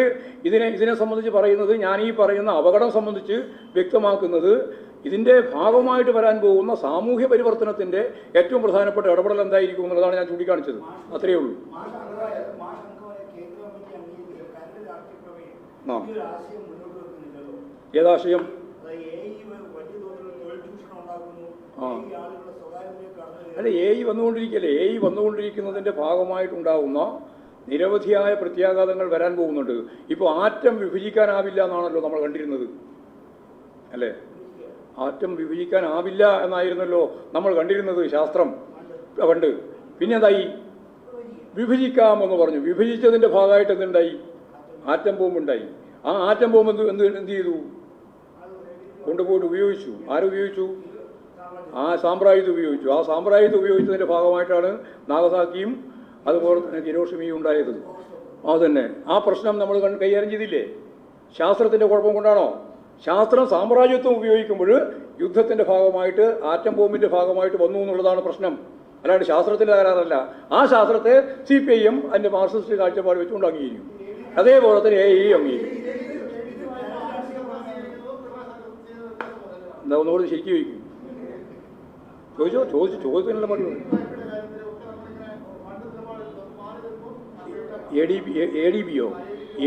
ഇതിനെ സംബന്ധിച്ച് പറയുന്നത്, ഞാൻ ഈ പറയുന്ന അപകടം സംബന്ധിച്ച് വ്യക്തമാക്കുന്നത് ഇതിൻ്റെ ഭാഗമായിട്ട് വരാൻ പോകുന്ന സാമൂഹ്യ പരിവർത്തനത്തിൻ്റെ ഏറ്റവും പ്രധാനപ്പെട്ട ഇടപെടൽ എന്തായിരിക്കും എന്നുള്ളതാണ് ഞാൻ ചൂണ്ടിക്കാണിച്ചത്. അത്രയേ ഉള്ളൂ. ഏതാശയം? അല്ല, AI വന്നുകൊണ്ടിരിക്കുന്നതിൻ്റെ ഭാഗമായിട്ടുണ്ടാകുന്ന നിരവധിയായ പ്രത്യാഘാതങ്ങൾ വരാൻ പോകുന്നുണ്ട്. ഇപ്പോൾ ആറ്റം വിഭജിക്കാനാവില്ല എന്നാണല്ലോ നമ്മൾ കണ്ടിരുന്നത്, അല്ലേ? ആറ്റം വിഭജിക്കാനാവില്ല എന്നായിരുന്നല്ലോ നമ്മൾ കണ്ടിരുന്നത് ശാസ്ത്രം പണ്ട്. പിന്നെ എന്തായി? വിഭജിക്കാമെന്ന് പറഞ്ഞു. വിഭജിച്ചതിൻ്റെ ഭാഗമായിട്ട് എന്തുണ്ടായി? ആറ്റം ബോംബുണ്ടായി. ആ ആറ്റം ബോംബ് എന്ത് ചെയ്തു? കൊണ്ടുപോയിട്ട് ഉപയോഗിച്ചു. ആരുപയോഗിച്ചു? സാമ്രാജ്യത്വം ഉപയോഗിച്ചു. ആ സാമ്രാജ്യത്വം ഉപയോഗിച്ചതിൻ്റെ ഭാഗമായിട്ടാണ് നാഗസാക്കിയും അതുപോലെ തന്നെ ഹിരോഷിമയും ഉണ്ടായത്. അതുതന്നെ ആ പ്രശ്നം നമ്മൾ കൈകാര്യം ചെയ്തില്ലേ? ശാസ്ത്രത്തിൻ്റെ കുഴപ്പം കൊണ്ടാണോ? ശാസ്ത്രം സാമ്രാജ്യത്വം ഉപയോഗിക്കുമ്പോൾ യുദ്ധത്തിൻ്റെ ഭാഗമായിട്ട് ആറ്റം ബോംബിൻ്റെ ഭാഗമായിട്ട് വന്നു എന്നുള്ളതാണ് പ്രശ്നം, അല്ലാണ്ട് ശാസ്ത്രത്തിൻ്റെ തകരാറല്ല. ആ ശാസ്ത്രത്തെ CPIM അതിൻ്റെ മാർക്സിസ്റ്റ് കാഴ്ചപ്പാട് വെച്ചുകൊണ്ട് അംഗീകരിക്കും. അതേപോലെ തന്നെ AI അംഗീകരിക്കും. എന്താ ഒന്നുകൂടി ശരിക്കും വയ്ക്കും. ചോദ്യത്തിനുള്ള മറുപടി എ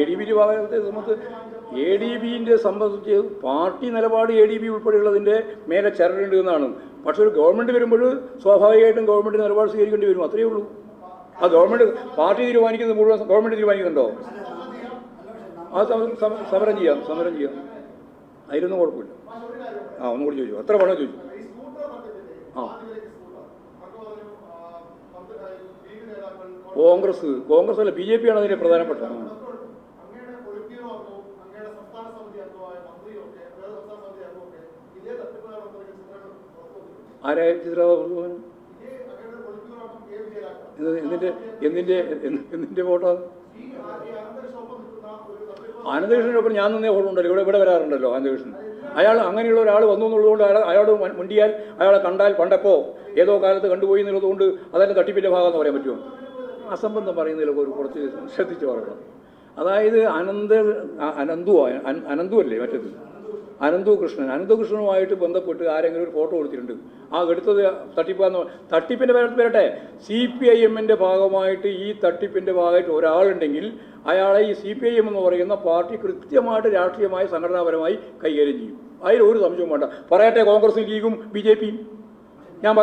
ഡി ബിയുടെ ഭാഗത്തെ സംബന്ധിച്ച് സംബന്ധിച്ച് പാർട്ടി നിലപാട് എ ഡി ബി ഉൾപ്പെടെയുള്ളതിൻ്റെ മേലെ ചരടുണ്ട് എന്നാണ്. പക്ഷെ ഒരു ഗവൺമെൻറ് വരുമ്പോൾ സ്വാഭാവികമായിട്ടും ഗവൺമെൻറ് നിലപാട് സ്വീകരിക്കേണ്ടി വരും, അത്രയേ ഉള്ളൂ. ആ ഗവൺമെൻറ് പാർട്ടി തീരുമാനിക്കുന്നത് മുഴുവൻ ഗവൺമെൻറ് തീരുമാനിക്കുന്നുണ്ടോ? അത് സമരം ചെയ്യാം അതിലൊന്നും കുഴപ്പമില്ല. ഒന്നും കൂടി ചോദിച്ചു, എത്ര പണം ചോദിച്ചു? കോൺഗ്രസ് അല്ല BJP ആണ് അതിൻ്റെ പ്രധാനപ്പെട്ട. ആരായ ചിത്രബോധൻ? എന്തിൻ്റെ ഫോട്ടോ? അനന്തകൃഷ്ണനൊപ്പം ഞാൻ നിന്നേ ഫോട്ടോ ഇവിടെ വരാറുണ്ടല്ലോ അനന്തകൃഷ്ണൻ. അയാൾ അങ്ങനെയുള്ള ഒരാൾ വന്നു എന്നുള്ളതുകൊണ്ട് അയാളോട് മുണ്ടിയാൽ, അയാളെ കണ്ടാൽ പണ്ടപ്പോൾ ഏതോ കാലത്ത് കണ്ടുപോയി എന്നുള്ളതുകൊണ്ട് അതെല്ലാം തട്ടിപ്പിൻ്റെ ഭാഗം എന്ന് പറയാൻ പറ്റുമോ? അസംബന്ധം പറയുന്നതിലൊക്കെ കുറച്ച് ശ്രദ്ധിച്ച് പറയണം. അതായത് അനന്തുവല്ലേ മറ്റേത്, അനന്തകൃഷ്ണനുമായിട്ട് ബന്ധപ്പെട്ട് ആരെങ്കിലും ഒരു ഫോട്ടോ കൊടുത്തിട്ടുണ്ട്. എടുത്തത് തട്ടിപ്പിൻ്റെ വരട്ടെ. CPIM-ൻ്റെ ഭാഗമായിട്ട് ഈ തട്ടിപ്പിൻ്റെ ഭാഗമായിട്ട് ഒരാളുണ്ടെങ്കിൽ അയാളെ ഈ CPIM എന്ന് പറയുന്ന പാർട്ടി കൃത്യമായിട്ട് രാഷ്ട്രീയമായി സംഘടനാപരമായി കൈകാര്യം ചെയ്യും. അതിലൊരു സംശയവും വേണ്ട. പറയട്ടെ, കോൺഗ്രസും ലീഗും BJP-യും ഞാൻ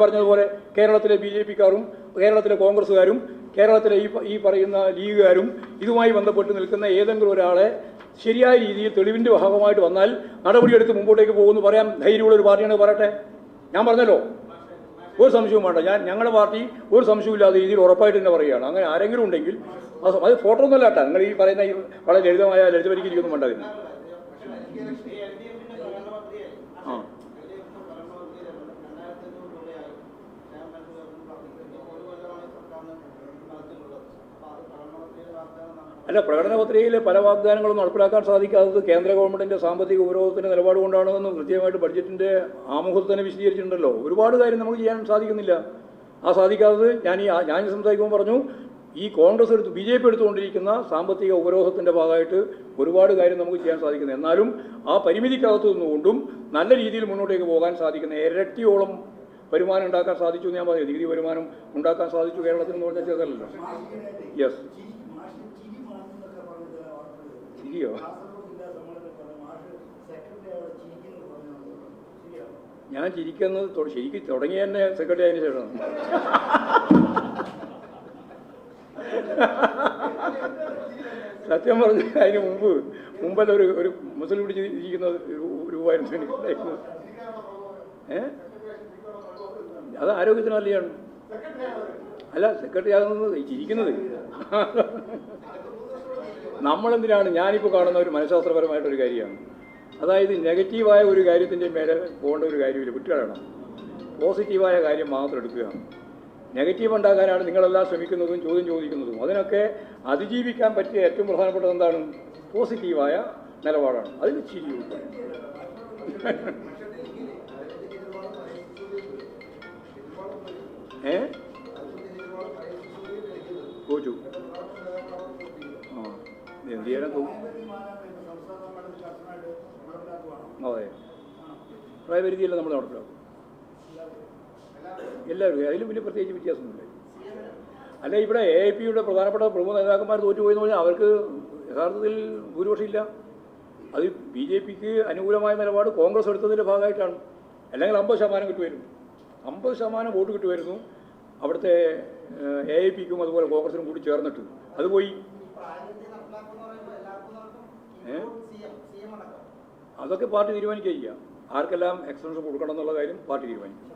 പറഞ്ഞതുപോലെ കേരളത്തിലെ BJP-ക്കാരും കേരളത്തിലെ കോൺഗ്രസ്സുകാരും കേരളത്തിലെ ഈ പറയുന്ന ലീഗുകാരും ഇതുമായി ബന്ധപ്പെട്ട് നിൽക്കുന്ന ഏതെങ്കിലും ഒരാളെ ശരിയായ രീതിയിൽ തെളിവിൻ്റെ ഭാഗമായിട്ട് വന്നാൽ നടപടിയെടുത്ത് മുമ്പോട്ടേക്ക് പോകുമെന്ന് പറയാൻ ധൈര്യമുള്ളൊരു പാർട്ടിയാണ്. പറയട്ടെ, ഞാൻ പറഞ്ഞല്ലോ, ഒരു സംശയവും വേണ്ട. ഞങ്ങളുടെ പാർട്ടി ഒരു സംശയമില്ലാത്ത രീതിയിൽ ഉറപ്പായിട്ട് തന്നെ പറയുകയാണ്. അങ്ങനെ ആരെങ്കിലും ഉണ്ടെങ്കിൽ അത് ഫോട്ടോ ഒന്നുമല്ല കേട്ടോ, നിങ്ങൾ ഈ പറയുന്ന വളരെ ലളിതവരിക്കൊന്നും വേണ്ട. അതിന് അല്ല, പ്രകടന പത്രികയിൽ പല വാഗ്ദാനങ്ങളും നടപ്പിലാക്കാൻ സാധിക്കാത്തത് കേന്ദ്ര ഗവൺമെൻറ്റിൻ്റെ സാമ്പത്തിക ഉപരോധത്തിൻ്റെ നിലപാട് കൊണ്ടാണെന്നും കൃത്യമായിട്ട് ബഡ്ജറ്റിൻ്റെ ആമുഖത്തിൽ തന്നെ വിശദീകരിച്ചിട്ടുണ്ടല്ലോ. ഒരുപാട് കാര്യം നമുക്ക് ചെയ്യാൻ സാധിക്കുന്നില്ല. സാധിക്കാത്തത് ഞാൻ സംസാരിക്കുമ്പോൾ പറഞ്ഞു, ഈ കോൺഗ്രസ് BJP എടുത്തുകൊണ്ടിരിക്കുന്ന സാമ്പത്തിക ഉപരോധത്തിൻ്റെ ഭാഗമായിട്ട് ഒരുപാട് കാര്യം നമുക്ക് ചെയ്യാൻ സാധിക്കുന്നത്. എന്നാലും ആ പരിമിതിക്കകത്ത് നിന്നുകൊണ്ടും നല്ല രീതിയിൽ മുന്നോട്ടേക്ക് പോകാൻ സാധിക്കുന്ന ഇരട്ടിയോളം വരുമാനം ഉണ്ടാക്കാൻ സാധിച്ചു എന്ന് ഞാൻ പറഞ്ഞു. നികുതി വരുമാനം ഉണ്ടാക്കാൻ സാധിച്ചു കേരളത്തിൽ എന്ന് പറഞ്ഞാൽ ചെറുതല്ലോ. യെസ്, ശരിയോ? ഞാൻ ചിരിക്കുന്നത് ശരിക്കും തുടങ്ങിയ തന്നെ സെക്രട്ടറി ആയതിനു ശേഷമാണ്. സത്യം പറഞ്ഞ അതിന് മുമ്പല്ല ഒരു മുസ്ലിം പിടിച്ച് ഇരിക്കുന്ന രൂപമായിരുന്നു എനിക്കുണ്ടായിരുന്നു. അത് ആരോഗ്യത്തിന് നല്ലതാണ്. അല്ല, സെക്രട്ടറി ആകുന്നത് ചിരിക്കുന്നത് നമ്മളെന്തിനാണ്? ഞാനിപ്പോൾ കാണുന്ന ഒരു മനഃശാസ്ത്രപരമായിട്ടൊരു കാര്യമാണ്. അതായത് നെഗറ്റീവായ ഒരു കാര്യത്തിൻ്റെ മേലെ പോകേണ്ട ഒരു കാര്യമില്ല, വിട്ടുകളയണം. പോസിറ്റീവായ കാര്യം മാത്രം എടുക്കുക. നെഗറ്റീവ് ഉണ്ടാക്കാനാണ് നിങ്ങളെല്ലാം ശ്രമിക്കുന്നതും ചോദ്യം ചോദിക്കുന്നതും. അതിനൊക്കെ അതിജീവിക്കാൻ പറ്റിയ ഏറ്റവും പ്രധാനപ്പെട്ടത് എന്താണ്? പോസിറ്റീവായ നിലപാടാണ്. അതിൽ ചിരി ഉൾപ്പെടെ. ചോദിച്ചു എന്ത് ചെയ്യാനും തോന്നും. അതെ, പ്രായപരിധിയല്ല നമ്മൾ നടപ്പിലാക്കും എല്ലാവരും. അതിലും വലിയ പ്രത്യേകിച്ച് വ്യത്യാസമൊന്നുമില്ല. അല്ല, ഇവിടെ AIP-യുടെ പ്രധാനപ്പെട്ട പ്രമുഖ നേതാക്കന്മാർ തോറ്റുപോയെന്ന് പറഞ്ഞാൽ അവർക്ക് യഥാർത്ഥത്തിൽ ഭൂരിപക്ഷമില്ല. അത് BJP-ക്ക് അനുകൂലമായ നിലപാട് കോൺഗ്രസ് എടുത്തതിൻ്റെ ഭാഗമായിട്ടാണ്. അല്ലെങ്കിൽ 50% കിട്ടുമായിരുന്നു. 50% വോട്ട് കിട്ടുമായിരുന്നു അവിടുത്തെ AIP-ക്കും അതുപോലെ കോൺഗ്രസിനും കൂടി ചേർന്നിട്ട്. അത് പോയി. അതൊക്കെ പാർട്ടി തീരുമാനിക്കുക. ആർക്കെല്ലാം എക്സ്റ്റൻഷൻ കൊടുക്കണം എന്നുള്ള കാര്യം പാർട്ടി തീരുമാനിക്കും.